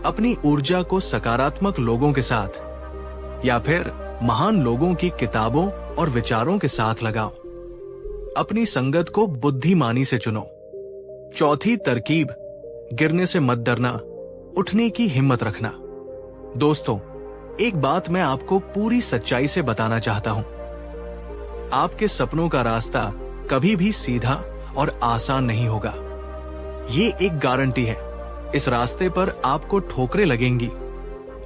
अपनी ऊर्जा को सकारात्मक लोगों के साथ या फिर महान लोगों की किताबों और विचारों के साथ लगाओ। अपनी संगत को बुद्धिमानी से चुनो। चौथी तरकीब, गिरने से मत डरना, उठने की हिम्मत रखना। दोस्तों, एक बात मैं आपको पूरी सच्चाई से बताना चाहता हूं। आपके सपनों का रास्ता कभी भी सीधा और आसान नहीं होगा, ये एक गारंटी है। इस रास्ते पर आपको ठोकरें लगेंगी,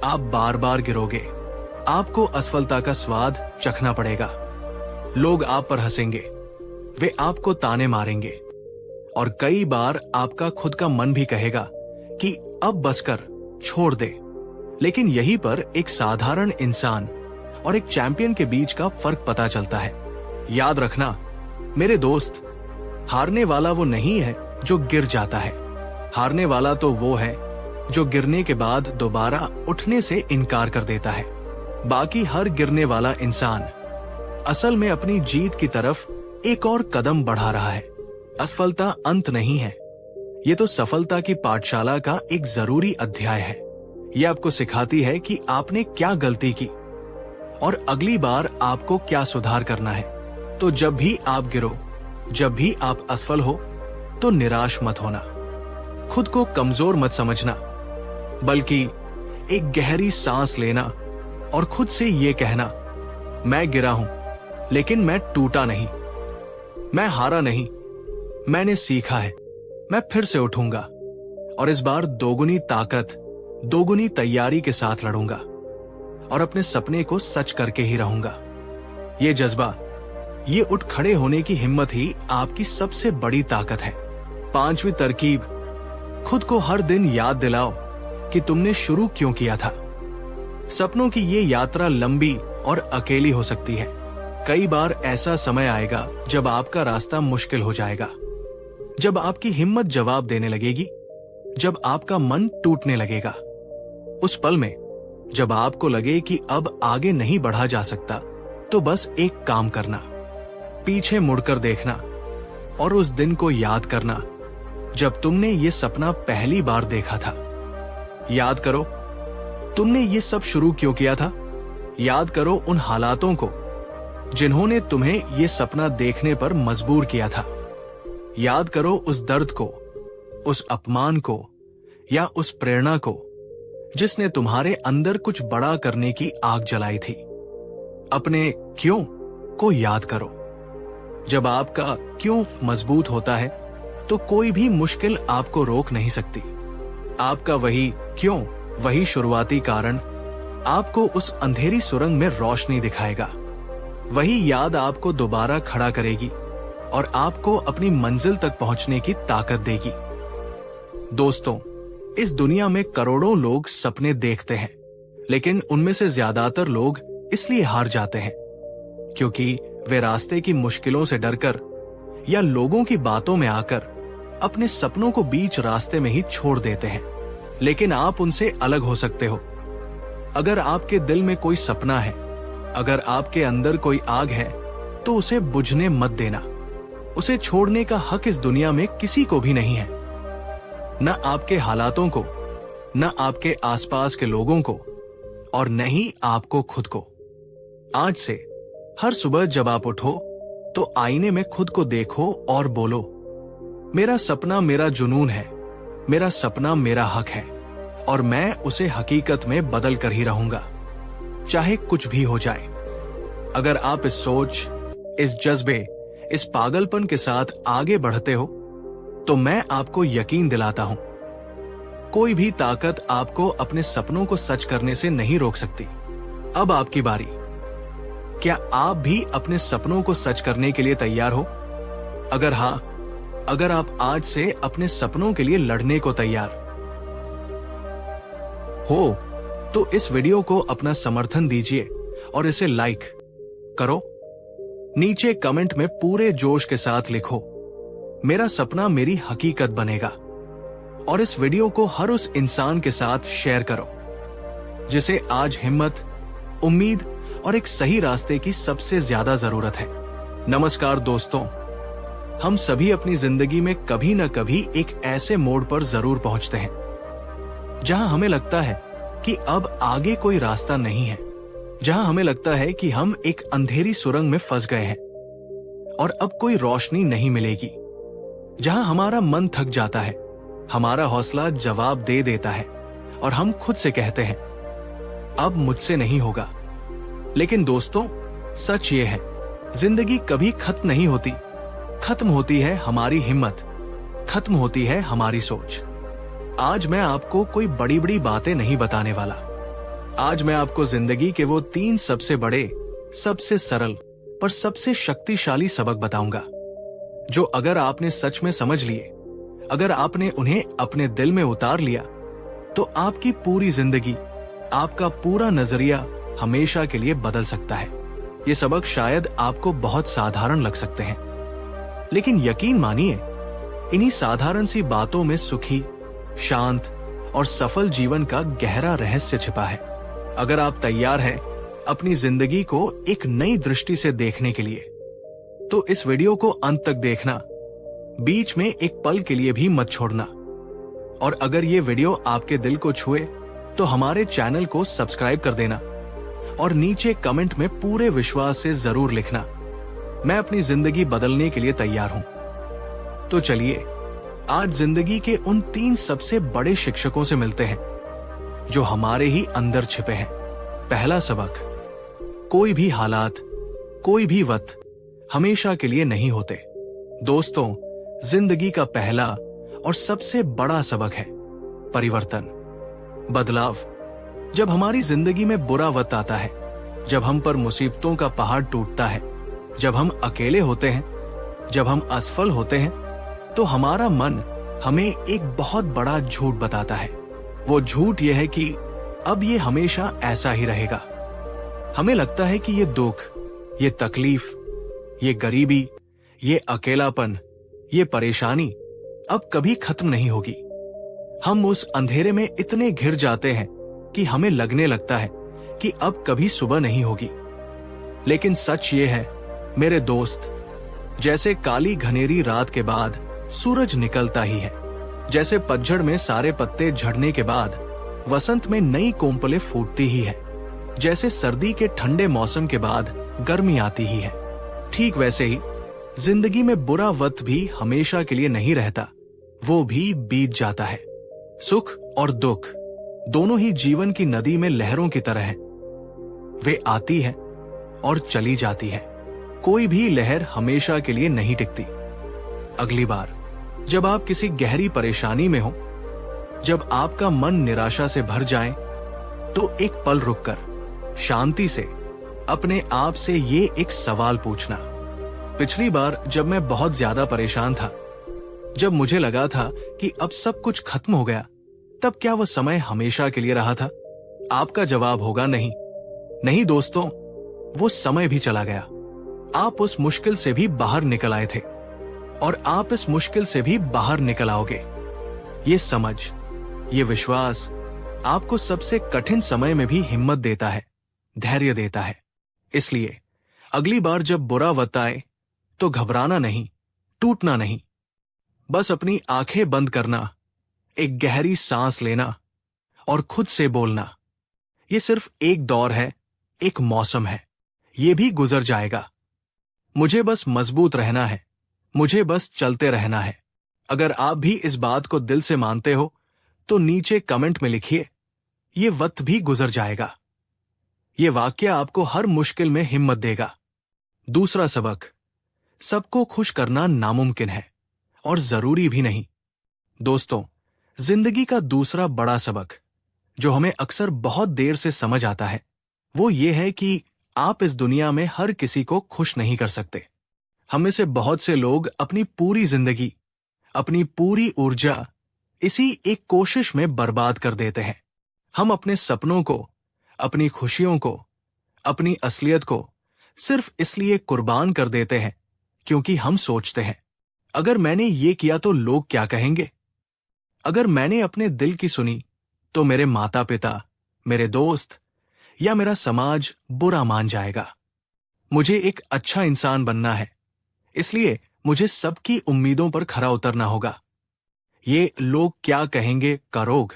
आप बार बार गिरोगे, आपको असफलता का स्वाद चखना पड़ेगा। लोग आप पर हंसेंगे, वे आपको ताने मारेंगे, और कई बार आपका खुद का मन भी कहेगा कि अब बस कर, छोड़ दे। लेकिन यहीं पर एक साधारण इंसान और एक चैंपियन के बीच का फर्क पता चलता है। याद रखना मेरे दोस्त, हारने वाला वो नहीं है जो गिर जाता है, हारने वाला तो वो है जो गिरने के बाद दोबारा उठने से इनकार कर देता है। बाकी हर गिरने वाला इंसान असल में अपनी जीत की तरफ एक और कदम बढ़ा रहा है। असफलता अंत नहीं है, ये तो सफलता की पाठशाला का एक जरूरी अध्याय है। ये आपको सिखाती है कि आपने क्या गलती की और अगली बार आपको क्या सुधार करना है। तो जब भी आप गिरो, जब भी आप असफल हो, तो निराश मत होना, खुद को कमजोर मत समझना, बल्कि एक गहरी सांस लेना और खुद से ये कहना, मैं गिरा हूं लेकिन मैं टूटा नहीं, मैं हारा नहीं, मैंने सीखा है, मैं फिर से उठूंगा और इस बार दोगुनी ताकत, दोगुनी तैयारी के साथ लड़ूंगा और अपने सपने को सच करके ही रहूंगा। ये जज्बा, ये उठ खड़े होने की हिम्मत ही आपकी सबसे बड़ी ताकत है। 5वीं तरकीब, खुद को हर दिन याद दिलाओ कि तुमने शुरू क्यों किया था। सपनों की ये यात्रा लंबी और अकेली हो सकती है। कई बार ऐसा समय आएगा जब आपका रास्ता मुश्किल हो जाएगा, जब आपकी हिम्मत जवाब देने लगेगी, जब आपका मन टूटने लगेगा। उस पल में जब आपको लगे कि अब आगे नहीं बढ़ा जा सकता, तो बस एक काम करना, पीछे मुड़कर देखना और उस दिन को याद करना जब तुमने ये सपना पहली बार देखा था। याद करो तुमने ये सब शुरू क्यों किया था। याद करो उन हालातों को जिन्होंने तुम्हें ये सपना देखने पर मजबूर किया था। याद करो उस दर्द को, उस अपमान को या उस प्रेरणा को जिसने तुम्हारे अंदर कुछ बड़ा करने की आग जलाई थी। अपने क्यों को याद करो। जब आपका क्यों मजबूत होता है तो कोई भी मुश्किल आपको रोक नहीं सकती। आपका वही क्यों, वही शुरुआती कारण आपको उस अंधेरी सुरंग में रोशनी दिखाएगा। वही याद आपको दोबारा खड़ा करेगी और आपको अपनी मंजिल तक पहुंचने की ताकत देगी। दोस्तों, इस दुनिया में करोड़ों लोग सपने देखते हैं, लेकिन उनमें से ज्यादातर लोग इसलिए हार जाते हैं क्योंकि वे रास्ते की मुश्किलों से डरकर या लोगों की बातों में आकर अपने सपनों को बीच रास्ते में ही छोड़ देते हैं। लेकिन आप उनसे अलग हो सकते हो। अगर आपके दिल में कोई सपना है, अगर आपके अंदर कोई आग है, तो उसे बुझने मत देना। उसे छोड़ने का हक इस दुनिया में किसी को भी नहीं है, न आपके हालातों को, न आपके आसपास के लोगों को और न ही आपको खुद को। आज से हर सुबह जब आप उठो तो आईने में खुद को देखो और बोलो, मेरा सपना मेरा जुनून है, मेरा सपना मेरा हक है और मैं उसे हकीकत में बदल कर ही रहूंगा, चाहे कुछ भी हो जाए। अगर आप इस सोच, इस जज्बे, इस पागलपन के साथ आगे बढ़ते हो तो मैं आपको यकीन दिलाता हूं, कोई भी ताकत आपको अपने सपनों को सच करने से नहीं रोक सकती। अब आपकी बारी। क्या आप भी अपने सपनों को सच करने के लिए तैयार हो? अगर हाँ, अगर आप आज से अपने सपनों के लिए लड़ने को तैयार हो तो इस वीडियो को अपना समर्थन दीजिए और इसे लाइक करो। नीचे कमेंट में पूरे जोश के साथ लिखो, मेरा सपना मेरी हकीकत बनेगा। और इस वीडियो को हर उस इंसान के साथ शेयर करो जिसे आज हिम्मत, उम्मीद और एक सही रास्ते की सबसे ज्यादा जरूरत है। नमस्कार दोस्तों, हम सभी अपनी जिंदगी में कभी न कभी एक ऐसे मोड़ पर जरूर पहुंचते हैं जहां हमें लगता है कि अब आगे कोई रास्ता नहीं है, जहां हमें लगता है कि हम एक अंधेरी सुरंग में फंस गए हैं और अब कोई रोशनी नहीं मिलेगी, जहां हमारा मन थक जाता है, हमारा हौसला जवाब दे देता है और हम खुद से कहते हैं अब मुझसे नहीं होगा। लेकिन दोस्तों, सच ये है, जिंदगी कभी खत्म नहीं होती। खत्म होती है हमारी हिम्मत, खत्म होती है हमारी सोच। आज मैं आपको कोई बड़ी बड़ी बातें नहीं बताने वाला। आज मैं आपको जिंदगी के वो 3 सबसे बड़े, सबसे सरल पर सबसे शक्तिशाली सबक बताऊंगा जो अगर आपने सच में समझ लिए, अगर आपने उन्हें अपने दिल में उतार लिया, तो आपकी पूरी जिंदगी, आपका पूरा नजरिया हमेशा के लिए बदल सकता है। ये सबक शायद आपको बहुत साधारण लग सकते हैं, लेकिन यकीन मानिए, इन्हीं साधारण सी बातों में सुखी, शांत और सफल जीवन का गहरा रहस्य छिपा है। अगर आप तैयार हैं अपनी जिंदगी को एक नई दृष्टि से देखने के लिए, तो इस वीडियो को अंत तक देखना, बीच में एक पल के लिए भी मत छोड़ना। और अगर ये वीडियो आपके दिल को छुए तो हमारे चैनल को सब्सक्राइब कर देना और नीचे कमेंट में पूरे विश्वास से जरूर लिखना, मैं अपनी जिंदगी बदलने के लिए तैयार हूं। तो चलिए आज जिंदगी के उन 3 सबसे बड़े शिक्षकों से मिलते हैं जो हमारे ही अंदर छिपे हैं। पहला सबक, कोई भी हालात, कोई भी वक्त हमेशा के लिए नहीं होते। दोस्तों, जिंदगी का पहला और सबसे बड़ा सबक है परिवर्तन, बदलाव। जब हमारी जिंदगी में बुरा वक्त आता है, जब हम पर मुसीबतों का पहाड़ टूटता है, जब हम अकेले होते हैं, जब हम असफल होते हैं, तो हमारा मन हमें एक बहुत बड़ा झूठ बताता है। वो झूठ यह है कि अब ये हमेशा ऐसा ही रहेगा। हमें लगता है कि ये दुख, ये तकलीफ, ये गरीबी, ये अकेलापन, ये परेशानी अब कभी खत्म नहीं होगी। हम उस अंधेरे में इतने घिर जाते हैं कि हमें लगने लगता है कि अब कभी सुबह नहीं होगी। लेकिन सच ये है मेरे दोस्त, जैसे काली घनेरी रात के बाद सूरज निकलता ही है, जैसे पतझड़ में सारे पत्ते झड़ने के बाद वसंत में नई कोमपलें फूटती ही है, जैसे सर्दी के ठंडे मौसम के बाद गर्मी आती ही है, ठीक वैसे ही जिंदगी में बुरा वक्त भी हमेशा के लिए नहीं रहता, वो भी बीत जाता है। सुख और दुख दोनों ही जीवन की नदी में लहरों की तरह हैं। वे आती है और चली जाती है। कोई भी लहर हमेशा के लिए नहीं टिकती। अगली बार जब आप किसी गहरी परेशानी में हो, जब आपका मन निराशा से भर जाए, तो एक पल रुककर शांति से अपने आप से ये एक सवाल पूछना, पिछली बार जब मैं बहुत ज्यादा परेशान था, जब मुझे लगा था कि अब सब कुछ खत्म हो गया, तब क्या वह समय हमेशा के लिए रहा था? आपका जवाब होगा नहीं। नहीं दोस्तों, वो समय भी चला गया। आप उस मुश्किल से भी बाहर निकल आए थे और आप इस मुश्किल से भी बाहर निकल आओगे। ये समझ, ये विश्वास आपको सबसे कठिन समय में भी हिम्मत देता है, धैर्य देता है। इसलिए अगली बार जब बुरा वक्त आए तो घबराना नहीं, टूटना नहीं, बस अपनी आंखें बंद करना, एक गहरी सांस लेना और खुद से बोलना, ये सिर्फ एक दौर है, एक मौसम है, ये भी गुजर जाएगा। मुझे बस मजबूत रहना है, मुझे बस चलते रहना है। अगर आप भी इस बात को दिल से मानते हो तो नीचे कमेंट में लिखिए, ये वक्त भी गुजर जाएगा। ये वाक्य आपको हर मुश्किल में हिम्मत देगा। दूसरा सबक, सबको खुश करना नामुमकिन है और जरूरी भी नहीं। दोस्तों, जिंदगी का दूसरा बड़ा सबक जो हमें अक्सर बहुत देर से समझ आता है, वो ये है कि आप इस दुनिया में हर किसी को खुश नहीं कर सकते। हम में से बहुत से लोग अपनी पूरी जिंदगी, अपनी पूरी ऊर्जा इसी एक कोशिश में बर्बाद कर देते हैं। हम अपने सपनों को, अपनी खुशियों को, अपनी असलियत को सिर्फ इसलिए कुर्बान कर देते हैं क्योंकि हम सोचते हैं, अगर मैंने ये किया तो लोग क्या कहेंगे? अगर मैंने अपने दिल की सुनी तो मेरे माता पिता, मेरे दोस्त या मेरा समाज बुरा मान जाएगा। मुझे एक अच्छा इंसान बनना है, इसलिए मुझे सबकी उम्मीदों पर खरा उतरना होगा। ये लोग क्या कहेंगे का रोग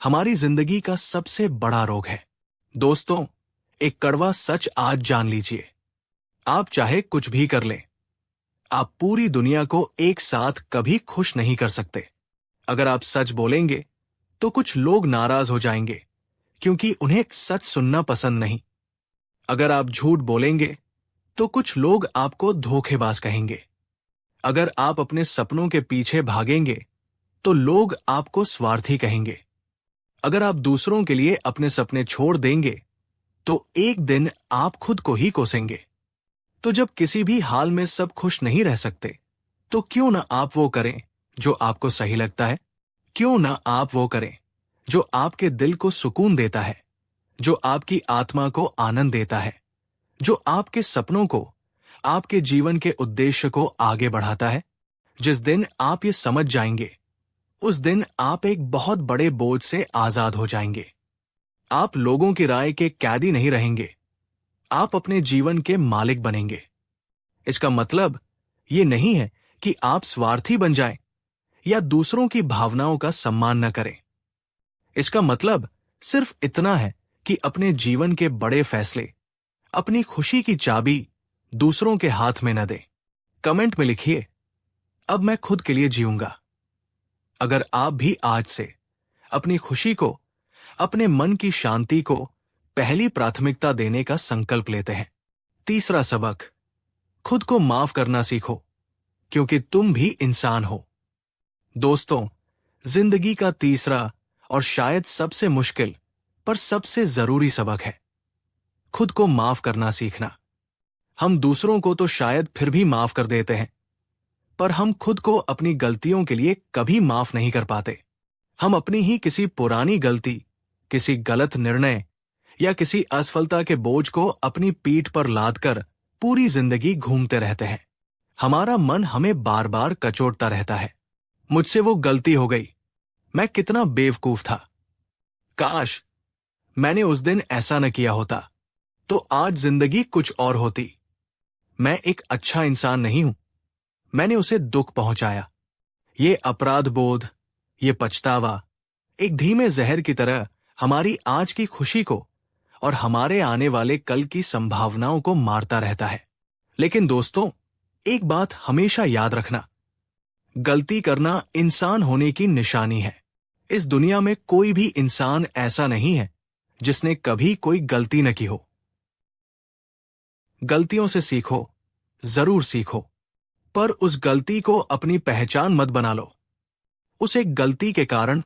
हमारी जिंदगी का सबसे बड़ा रोग है। दोस्तों, एक कड़वा सच आज जान लीजिए, आप चाहे कुछ भी कर लें, आप पूरी दुनिया को एक साथ कभी खुश नहीं कर सकते। अगर आप सच बोलेंगे तो कुछ लोग नाराज हो जाएंगे क्योंकि उन्हें सच सुनना पसंद नहीं। अगर आप झूठ बोलेंगे तो कुछ लोग आपको धोखेबाज कहेंगे। अगर आप अपने सपनों के पीछे भागेंगे तो लोग आपको स्वार्थी कहेंगे। अगर आप दूसरों के लिए अपने सपने छोड़ देंगे तो एक दिन आप खुद को ही कोसेंगे। तो जब किसी भी हाल में सब खुश नहीं रह सकते, तो क्यों ना आप वो करें जो आपको सही लगता है? क्यों ना आप वो करें जो आपके दिल को सुकून देता है, जो आपकी आत्मा को आनंद देता है, जो आपके सपनों को, आपके जीवन के उद्देश्य को आगे बढ़ाता है? जिस दिन आप ये समझ जाएंगे, उस दिन आप एक बहुत बड़े बोझ से आजाद हो जाएंगे। आप लोगों की राय के कैदी नहीं रहेंगे, आप अपने जीवन के मालिक बनेंगे। इसका मतलब ये नहीं है कि आप स्वार्थी बन जाएं या दूसरों की भावनाओं का सम्मान न करें। इसका मतलब सिर्फ इतना है कि अपने जीवन के बड़े फैसले, अपनी खुशी की चाबी दूसरों के हाथ में न दें। कमेंट में लिखिए, अब मैं खुद के लिए जीऊंगा। अगर आप भी आज से अपनी खुशी को, अपने मन की शांति को पहली प्राथमिकता देने का संकल्प लेते हैं। तीसरा सबक, खुद को माफ करना सीखो, क्योंकि तुम भी इंसान हो। दोस्तों, जिंदगी का तीसरा और शायद सबसे मुश्किल पर सबसे जरूरी सबक है खुद को माफ करना सीखना। हम दूसरों को तो शायद फिर भी माफ कर देते हैं, पर हम खुद को अपनी गलतियों के लिए कभी माफ नहीं कर पाते। हम अपनी ही किसी पुरानी गलती, किसी गलत निर्णय या किसी असफलता के बोझ को अपनी पीठ पर लादकर पूरी जिंदगी घूमते रहते हैं। हमारा मन हमें बार बार कचोटता रहता है, मुझसे वो गलती हो गई, मैं कितना बेवकूफ था, काश मैंने उस दिन ऐसा न किया होता तो आज जिंदगी कुछ और होती, मैं एक अच्छा इंसान नहीं हूं, मैंने उसे दुख पहुंचाया। ये अपराध बोध, ये पछतावा एक धीमे जहर की तरह हमारी आज की खुशी को और हमारे आने वाले कल की संभावनाओं को मारता रहता है। लेकिन दोस्तों, एक बात हमेशा याद रखना, गलती करना इंसान होने की निशानी है। इस दुनिया में कोई भी इंसान ऐसा नहीं है जिसने कभी कोई गलती न की हो। गलतियों से सीखो, जरूर सीखो, पर उस गलती को अपनी पहचान मत बना लो। उस एक गलती के कारण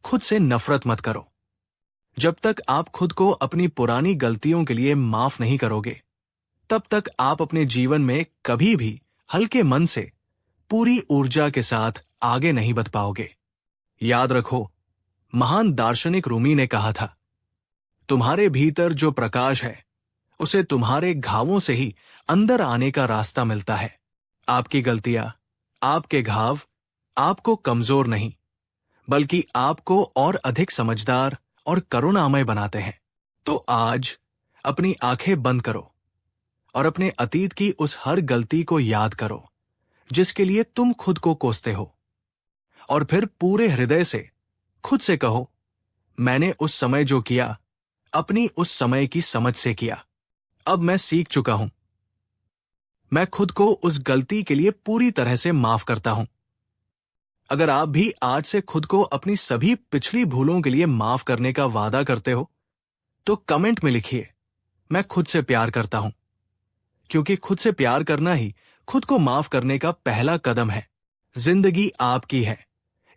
खुद से नफरत मत करो। जब तक आप खुद को अपनी पुरानी गलतियों के लिए माफ नहीं करोगे, तब तक आप अपने जीवन में कभी भी हल्के मन से, पूरी ऊर्जा के साथ आगे नहीं बढ़ पाओगे। याद रखो, महान दार्शनिक रूमी ने कहा था, तुम्हारे भीतर जो प्रकाश है उसे तुम्हारे घावों से ही अंदर आने का रास्ता मिलता है। आपकी गलतियां, आपके घाव आपको कमजोर नहीं, बल्कि आपको और अधिक समझदार और करुणामय बनाते हैं। तो आज अपनी आंखें बंद करो और अपने अतीत की उस हर गलती को याद करो जिसके लिए तुम खुद को कोसते हो, और फिर पूरे हृदय से खुद से कहो, मैंने उस समय जो किया अपनी उस समय की समझ से किया। अब मैं सीख चुका हूं, मैं खुद को उस गलती के लिए पूरी तरह से माफ करता हूं। अगर आप भी आज से खुद को अपनी सभी पिछली भूलों के लिए माफ करने का वादा करते हो, तो कमेंट में लिखिए, मैं खुद से प्यार करता हूं, क्योंकि खुद से प्यार करना ही खुद को माफ करने का पहला कदम है। जिंदगी आपकी है,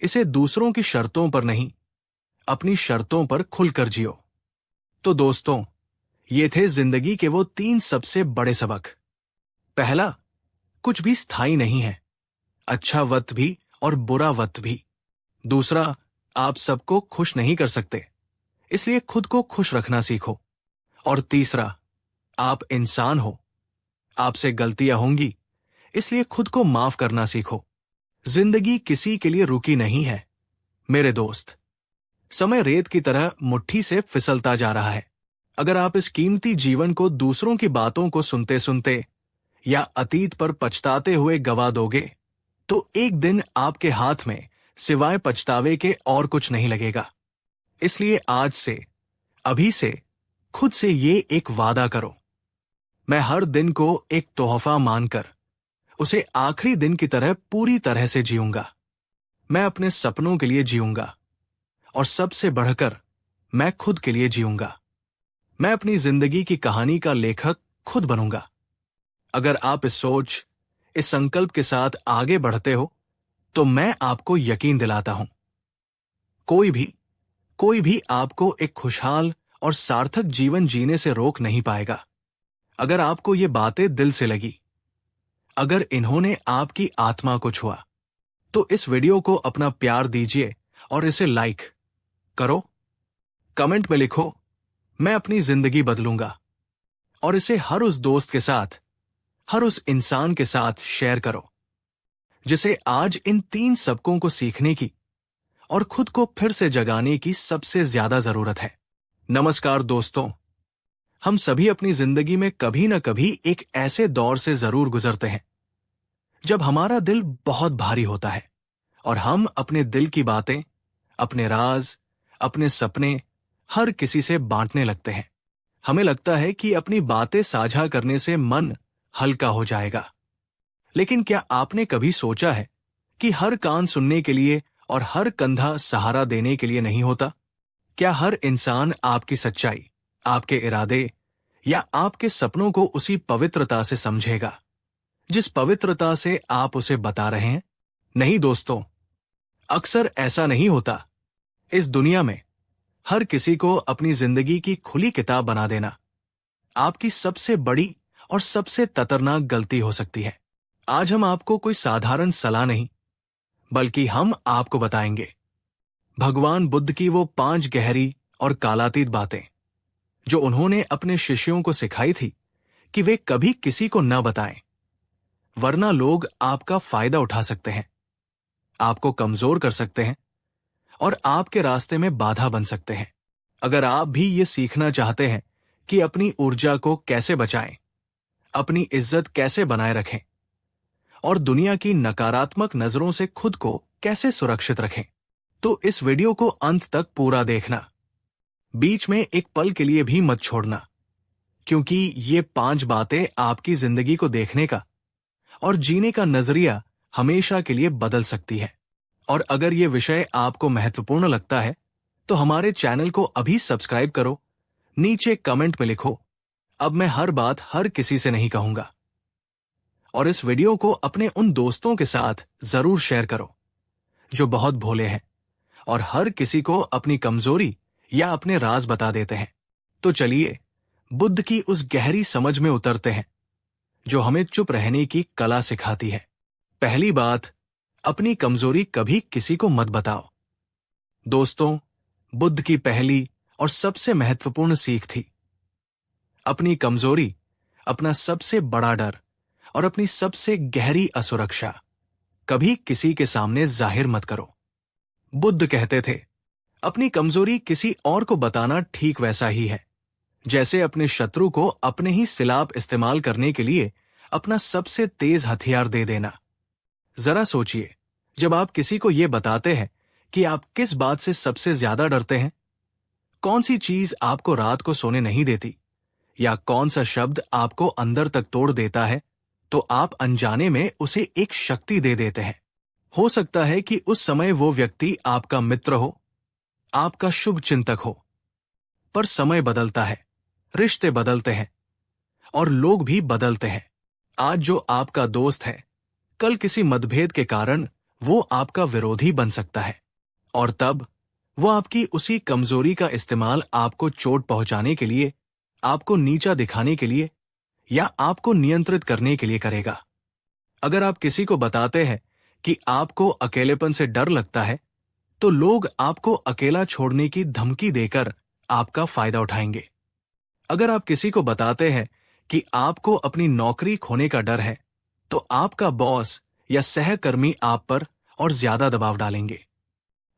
इसे दूसरों की शर्तों पर नहीं, अपनी शर्तों पर खुलकर जियो। तो दोस्तों, ये थे जिंदगी के वो 3 सबसे बड़े सबक। पहला, कुछ भी स्थायी नहीं है, अच्छा वक्त भी और बुरा वक्त भी। दूसरा, आप सबको खुश नहीं कर सकते, इसलिए खुद को खुश रखना सीखो। और तीसरा, आप इंसान हो, आपसे गलतियां होंगी, इसलिए खुद को माफ करना सीखो। जिंदगी किसी के लिए रुकी नहीं है मेरे दोस्त। समय रेत की तरह मुट्ठी से फिसलता जा रहा है। अगर आप इस कीमती जीवन को दूसरों की बातों को सुनते सुनते या अतीत पर पछताते हुए गवा दोगे, तो एक दिन आपके हाथ में सिवाय पछतावे के और कुछ नहीं लगेगा। इसलिए आज से, अभी से खुद से ये एक वादा करो, मैं हर दिन को एक तोहफा मानकर उसे आखिरी दिन की तरह पूरी तरह से जीऊंगा। मैं अपने सपनों के लिए जीऊंगा, और सबसे बढ़कर मैं खुद के लिए जीऊंगा। मैं अपनी जिंदगी की कहानी का लेखक खुद बनूंगा। अगर आप इस सोच, इस संकल्प के साथ आगे बढ़ते हो, तो मैं आपको यकीन दिलाता हूं, कोई भी आपको एक खुशहाल और सार्थक जीवन जीने से रोक नहीं पाएगा। अगर आपको ये बातें दिल से लगी, अगर इन्होंने आपकी आत्मा को छुआ, तो इस वीडियो को अपना प्यार दीजिए और इसे लाइक करो। कमेंट में लिखो, मैं अपनी जिंदगी बदलूंगा, और इसे हर उस दोस्त के साथ, हर उस इंसान के साथ शेयर करो जिसे आज इन 3 सबकों को सीखने की और खुद को फिर से जगाने की सबसे ज्यादा जरूरत है। नमस्कार दोस्तों, हम सभी अपनी जिंदगी में कभी न कभी एक ऐसे दौर से जरूर गुजरते हैं जब हमारा दिल बहुत भारी होता है और हम अपने दिल की बातें, अपने राज, अपने सपने हर किसी से बांटने लगते हैं। हमें लगता है कि अपनी बातें साझा करने से मन हल्का हो जाएगा। लेकिन क्या आपने कभी सोचा है कि हर कान सुनने के लिए और हर कंधा सहारा देने के लिए नहीं होता? क्या हर इंसान आपकी सच्चाई, आपके इरादे या आपके सपनों को उसी पवित्रता से समझेगा जिस पवित्रता से आप उसे बता रहे हैं? नहीं दोस्तों, अक्सर ऐसा नहीं होता। इस दुनिया में हर किसी को अपनी जिंदगी की खुली किताब बना देना आपकी सबसे बड़ी और सबसे खतरनाक गलती हो सकती है। आज हम आपको कोई साधारण सलाह नहीं, बल्कि हम आपको बताएंगे भगवान बुद्ध की वो 5 गहरी और कालातीत बातें जो उन्होंने अपने शिष्यों को सिखाई थी कि वे कभी किसी को न बताएं, वरना लोग आपका फायदा उठा सकते हैं, आपको कमजोर कर सकते हैं और आपके रास्ते में बाधा बन सकते हैं। अगर आप भी ये सीखना चाहते हैं कि अपनी ऊर्जा को कैसे बचाएं, अपनी इज्जत कैसे बनाए रखें और दुनिया की नकारात्मक नजरों से खुद को कैसे सुरक्षित रखें, तो इस वीडियो को अंत तक पूरा देखना। बीच में एक पल के लिए भी मत छोड़ना, क्योंकि ये 5 बातें आपकी जिंदगी को देखने का और जीने का नजरिया हमेशा के लिए बदल सकती है। और अगर ये विषय आपको महत्वपूर्ण लगता है तो हमारे चैनल को अभी सब्सक्राइब करो। नीचे कमेंट में लिखो, अब मैं हर बात हर किसी से नहीं कहूंगा। और इस वीडियो को अपने उन दोस्तों के साथ जरूर शेयर करो जो बहुत भोले हैं और हर किसी को अपनी कमजोरी या अपने राज बता देते हैं। तो चलिए बुद्ध की उस गहरी समझ में उतरते हैं जो हमें चुप रहने की कला सिखाती है। पहली बात, अपनी कमजोरी कभी किसी को मत बताओ। दोस्तों, बुद्ध की पहली और सबसे महत्वपूर्ण सीख थी, अपनी कमजोरी, अपना सबसे बड़ा डर और अपनी सबसे गहरी असुरक्षा कभी किसी के सामने जाहिर मत करो। बुद्ध कहते थे, अपनी कमजोरी किसी और को बताना ठीक वैसा ही है जैसे अपने शत्रु को अपने ही सिलाप इस्तेमाल करने के लिए अपना सबसे तेज हथियार दे देना। जरा सोचिए, जब आप किसी को यह बताते हैं कि आप किस बात से सबसे ज्यादा डरते हैं, कौन सी चीज आपको रात को सोने नहीं देती, या कौन सा शब्द आपको अंदर तक तोड़ देता है, तो आप अनजाने में उसे एक शक्ति दे देते हैं। हो सकता है कि उस समय वो व्यक्ति आपका मित्र हो, आपका शुभ चिंतक हो, पर समय बदलता है, रिश्ते बदलते हैं और लोग भी बदलते हैं। आज जो आपका दोस्त है, कल किसी मतभेद के कारण वो आपका विरोधी बन सकता है, और तब वो आपकी उसी कमजोरी का इस्तेमाल आपको चोट पहुंचाने के लिए, आपको नीचा दिखाने के लिए या आपको नियंत्रित करने के लिए करेगा। अगर आप किसी को बताते हैं कि आपको अकेलेपन से डर लगता है, तो लोग आपको अकेला छोड़ने की धमकी देकर आपका फायदा उठाएंगे। अगर आप किसी को बताते हैं कि आपको अपनी नौकरी खोने का डर है, तो आपका बॉस या सहकर्मी आप पर और ज्यादा दबाव डालेंगे।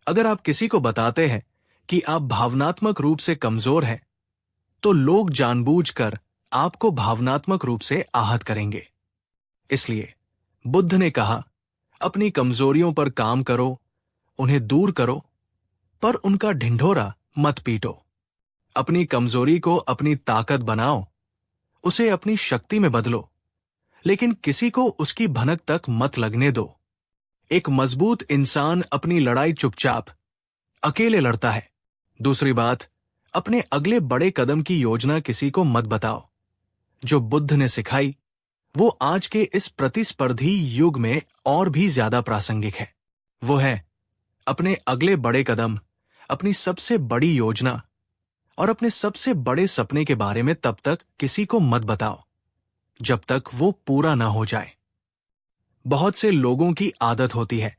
अगर आप किसी को बताते हैं कि आप भावनात्मक रूप से कमजोर हैं, तो लोग जानबूझकर आपको भावनात्मक रूप से आहत करेंगे। इसलिए बुद्ध ने कहा, अपनी कमजोरियों पर काम करो, उन्हें दूर करो, पर उनका ढिंढोरा मत पीटो। अपनी कमजोरी को अपनी ताकत बनाओ, उसे अपनी शक्ति में बदलो, लेकिन किसी को उसकी भनक तक मत लगने दो। एक मजबूत इंसान अपनी लड़ाई चुपचाप अकेले लड़ता है। दूसरी बात, अपने अगले बड़े कदम की योजना किसी को मत बताओ। जो बुद्ध ने सिखाई वो आज के इस प्रतिस्पर्धी युग में और भी ज्यादा प्रासंगिक है। वो है, अपने अगले बड़े कदम, अपनी सबसे बड़ी योजना और अपने सबसे बड़े सपने के बारे में तब तक किसी को मत बताओ जब तक वो पूरा ना हो जाए। बहुत से लोगों की आदत होती है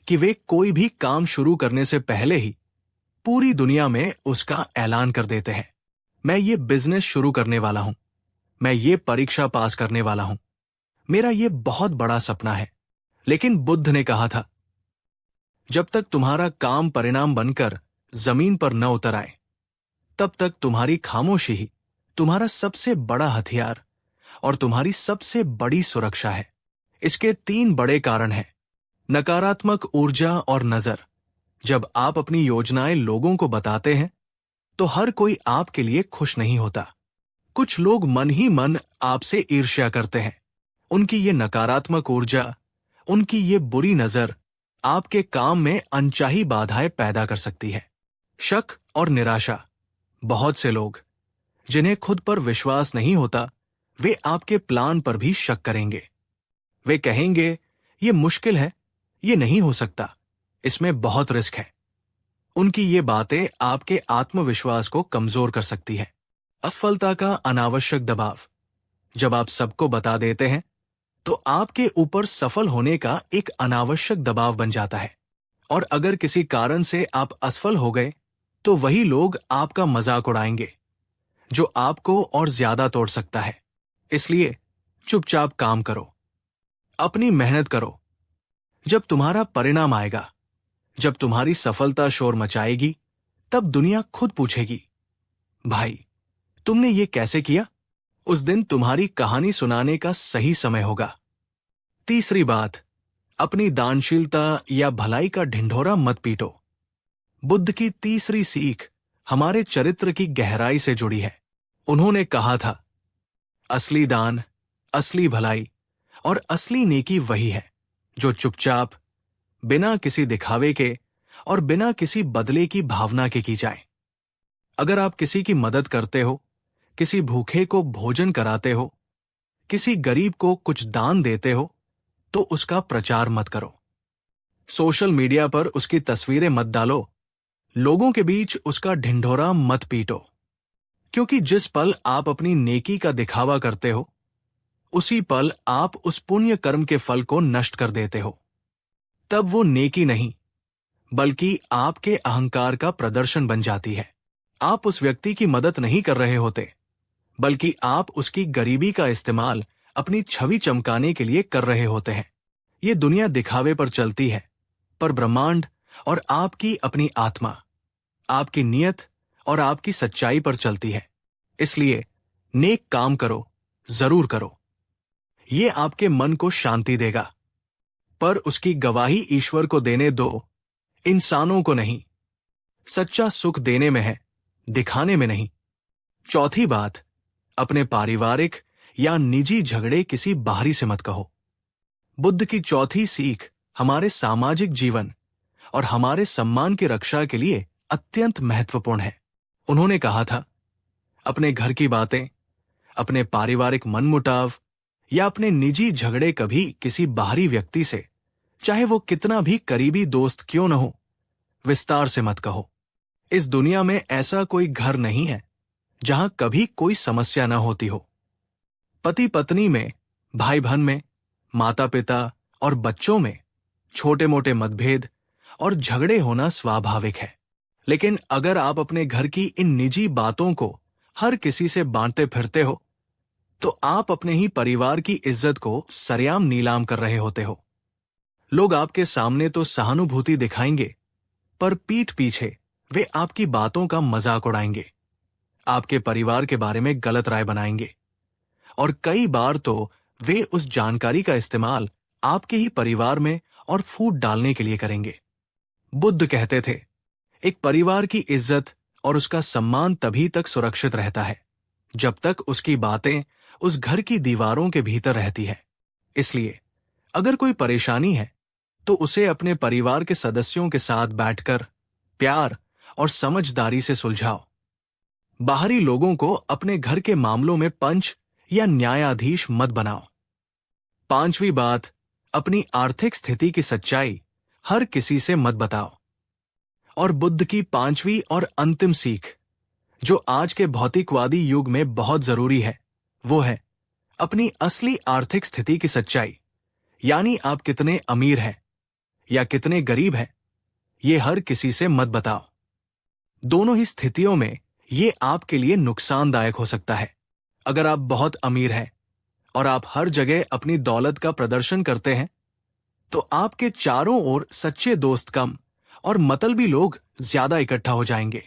कि वे कोई भी काम शुरू करने से पहले ही पूरी दुनिया में उसका ऐलान कर देते हैं। मैं ये बिजनेस शुरू करने वाला हूं, मैं ये परीक्षा पास करने वाला हूं, मेरा ये बहुत बड़ा सपना है। लेकिन बुद्ध ने कहा था, जब तक तुम्हारा काम परिणाम बनकर जमीन पर न उतर आए, तब तक तुम्हारी खामोशी ही तुम्हारा सबसे बड़ा हथियार और तुम्हारी सबसे बड़ी सुरक्षा है। इसके 3 बड़े कारण हैं, नकारात्मक ऊर्जा और नजर। जब आप अपनी योजनाएं लोगों को बताते हैं, तो हर कोई आपके लिए खुश नहीं होता। कुछ लोग मन ही मन आपसे ईर्ष्या करते हैं। उनकी ये नकारात्मक ऊर्जा, उनकी ये बुरी नजर आपके काम में अनचाही बाधाएं पैदा कर सकती है। शक और निराशा। बहुत से लोग जिन्हें खुद पर विश्वास नहीं होता, वे आपके प्लान पर भी शक करेंगे। वे कहेंगे, ये मुश्किल है, ये नहीं हो सकता, इसमें बहुत रिस्क है। उनकी ये बातें आपके आत्मविश्वास को कमजोर कर सकती है। असफलता का अनावश्यक दबाव। जब आप सबको बता देते हैं तो आपके ऊपर सफल होने का एक अनावश्यक दबाव बन जाता है, और अगर किसी कारण से आप असफल हो गए तो वही लोग आपका मजाक उड़ाएंगे, जो आपको और ज्यादा तोड़ सकता है। इसलिए चुपचाप काम करो, अपनी मेहनत करो। जब तुम्हारा परिणाम आएगा, जब तुम्हारी सफलता शोर मचाएगी, तब दुनिया खुद पूछेगी, भाई तुमने ये कैसे किया? उस दिन तुम्हारी कहानी सुनाने का सही समय होगा। तीसरी बात, अपनी दानशीलता या भलाई का ढिंढोरा मत पीटो। बुद्ध की तीसरी सीख हमारे चरित्र की गहराई से जुड़ी है। उन्होंने कहा था, असली दान, असली भलाई और असली नेकी वही है जो चुपचाप, बिना किसी दिखावे के और बिना किसी बदले की भावना के की जाए। अगर आप किसी की मदद करते हो, किसी भूखे को भोजन कराते हो, किसी गरीब को कुछ दान देते हो, तो उसका प्रचार मत करो। सोशल मीडिया पर उसकी तस्वीरें मत डालो, लोगों के बीच उसका ढिंढोरा मत पीटो। क्योंकि जिस पल आप अपनी नेकी का दिखावा करते हो, उसी पल आप उस पुण्य कर्म के फल को नष्ट कर देते हो। तब वो नेकी नहीं, बल्कि आपके अहंकार का प्रदर्शन बन जाती है। आप उस व्यक्ति की मदद नहीं कर रहे होते, बल्कि आप उसकी गरीबी का इस्तेमाल अपनी छवि चमकाने के लिए कर रहे होते हैं। ये दुनिया दिखावे पर चलती है, पर ब्रह्मांड और आपकी अपनी आत्मा, आपकी नियत और आपकी सच्चाई पर चलती है। इसलिए नेक काम करो, जरूर करो। ये आपके मन को शांति देगा, पर उसकी गवाही ईश्वर को देने दो, इंसानों को नहीं। सच्चा सुख देने में है, दिखाने में नहीं। चौथी बात, अपने पारिवारिक या निजी झगड़े किसी बाहरी से मत कहो। बुद्ध की चौथी सीख हमारे सामाजिक जीवन और हमारे सम्मान की रक्षा के लिए अत्यंत महत्वपूर्ण है। उन्होंने कहा था, अपने घर की बातें, अपने पारिवारिक मनमुटाव या अपने निजी झगड़े कभी किसी बाहरी व्यक्ति से, चाहे वो कितना भी करीबी दोस्त क्यों न हो, विस्तार से मत कहो। इस दुनिया में ऐसा कोई घर नहीं है जहां कभी कोई समस्या न होती हो। पति पत्नी में, भाई बहन में, माता पिता और बच्चों में छोटे मोटे मतभेद और झगड़े होना स्वाभाविक है। लेकिन अगर आप अपने घर की इन निजी बातों को हर किसी से बांटते फिरते हो, तो आप अपने ही परिवार की इज्जत को सरेआम नीलाम कर रहे होते हो। लोग आपके सामने तो सहानुभूति दिखाएंगे, पर पीठ पीछे वे आपकी बातों का मजाक उड़ाएंगे, आपके परिवार के बारे में गलत राय बनाएंगे, और कई बार तो वे उस जानकारी का इस्तेमाल आपके ही परिवार में और फूट डालने के लिए करेंगे। बुद्ध कहते थे, एक परिवार की इज्जत और उसका सम्मान तभी तक सुरक्षित रहता है जब तक उसकी बातें उस घर की दीवारों के भीतर रहती है। इसलिए अगर कोई परेशानी है तो उसे अपने परिवार के सदस्यों के साथ बैठकर प्यार और समझदारी से सुलझाओ। बाहरी लोगों को अपने घर के मामलों में पंच या न्यायाधीश मत बनाओ। पांचवी बात, अपनी आर्थिक स्थिति की सच्चाई हर किसी से मत बताओ। और बुद्ध की पांचवी और अंतिम सीख, जो आज के भौतिकवादी युग में बहुत जरूरी है, वो है अपनी असली आर्थिक स्थिति की सच्चाई। यानी आप कितने अमीर हैं या कितने गरीब हैं, ये हर किसी से मत बताओ। दोनों ही स्थितियों में ये आपके लिए नुकसानदायक हो सकता है। अगर आप बहुत अमीर हैं और आप हर जगह अपनी दौलत का प्रदर्शन करते हैं, तो आपके चारों ओर सच्चे दोस्त कम और मतलबी लोग ज्यादा इकट्ठा हो जाएंगे।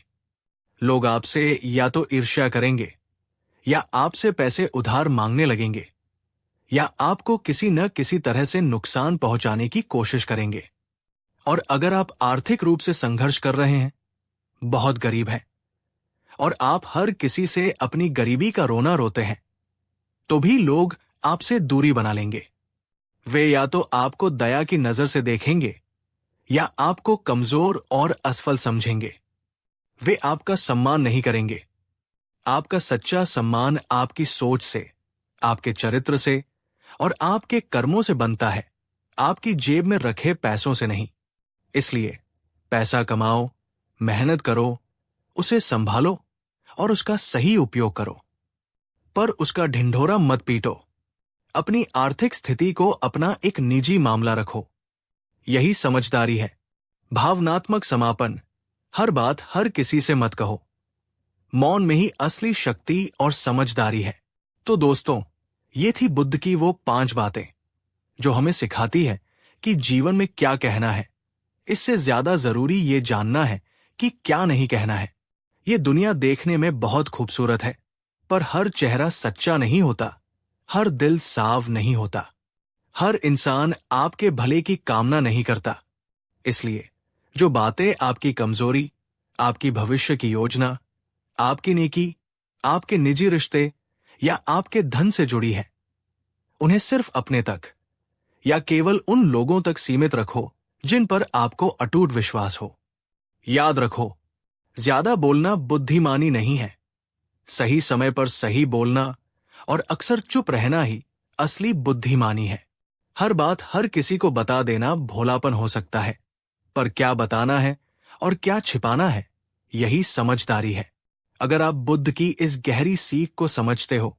लोग आपसे या तो ईर्ष्या करेंगे, या आपसे पैसे उधार मांगने लगेंगे, या आपको किसी न किसी तरह से नुकसान पहुंचाने की कोशिश करेंगे। और अगर आप आर्थिक रूप से संघर्ष कर रहे हैं, बहुत गरीब हैं, और आप हर किसी से अपनी गरीबी का रोना रोते हैं, तो भी लोग आपसे दूरी बना लेंगे। वे या तो आपको दया की नजर से देखेंगे या आपको कमजोर और असफल समझेंगे। वे आपका सम्मान नहीं करेंगे। आपका सच्चा सम्मान आपकी सोच से, आपके चरित्र से और आपके कर्मों से बनता है, आपकी जेब में रखे पैसों से नहीं। इसलिए पैसा कमाओ, मेहनत करो, उसे संभालो और उसका सही उपयोग करो, पर उसका ढिंढोरा मत पीटो। अपनी आर्थिक स्थिति को अपना एक निजी मामला रखो। यही समझदारी है। भावनात्मक समापन। हर बात हर किसी से मत कहो। मौन में ही असली शक्ति और समझदारी है। तो दोस्तों, ये थी बुद्ध की वो 5 बातें जो हमें सिखाती है कि जीवन में क्या कहना है। इससे ज्यादा जरूरी ये जानना है कि क्या नहीं कहना है। ये दुनिया देखने में बहुत खूबसूरत है, पर हर चेहरा सच्चा नहीं होता, हर दिल साफ नहीं होता, हर इंसान आपके भले की कामना नहीं करता। इसलिए जो बातें आपकी कमजोरी, आपकी भविष्य की योजना, आपकी नेकी, आपके निजी रिश्ते या आपके धन से जुड़ी है, उन्हें सिर्फ अपने तक या केवल उन लोगों तक सीमित रखो जिन पर आपको अटूट विश्वास हो। याद रखो, ज्यादा बोलना बुद्धिमानी नहीं है। सही समय पर सही बोलना और अक्सर चुप रहना ही असली बुद्धिमानी है। हर बात हर किसी को बता देना भोलापन हो सकता है, पर क्या बताना है और क्या छिपाना है, यही समझदारी है। अगर आप बुद्ध की इस गहरी सीख को समझते हो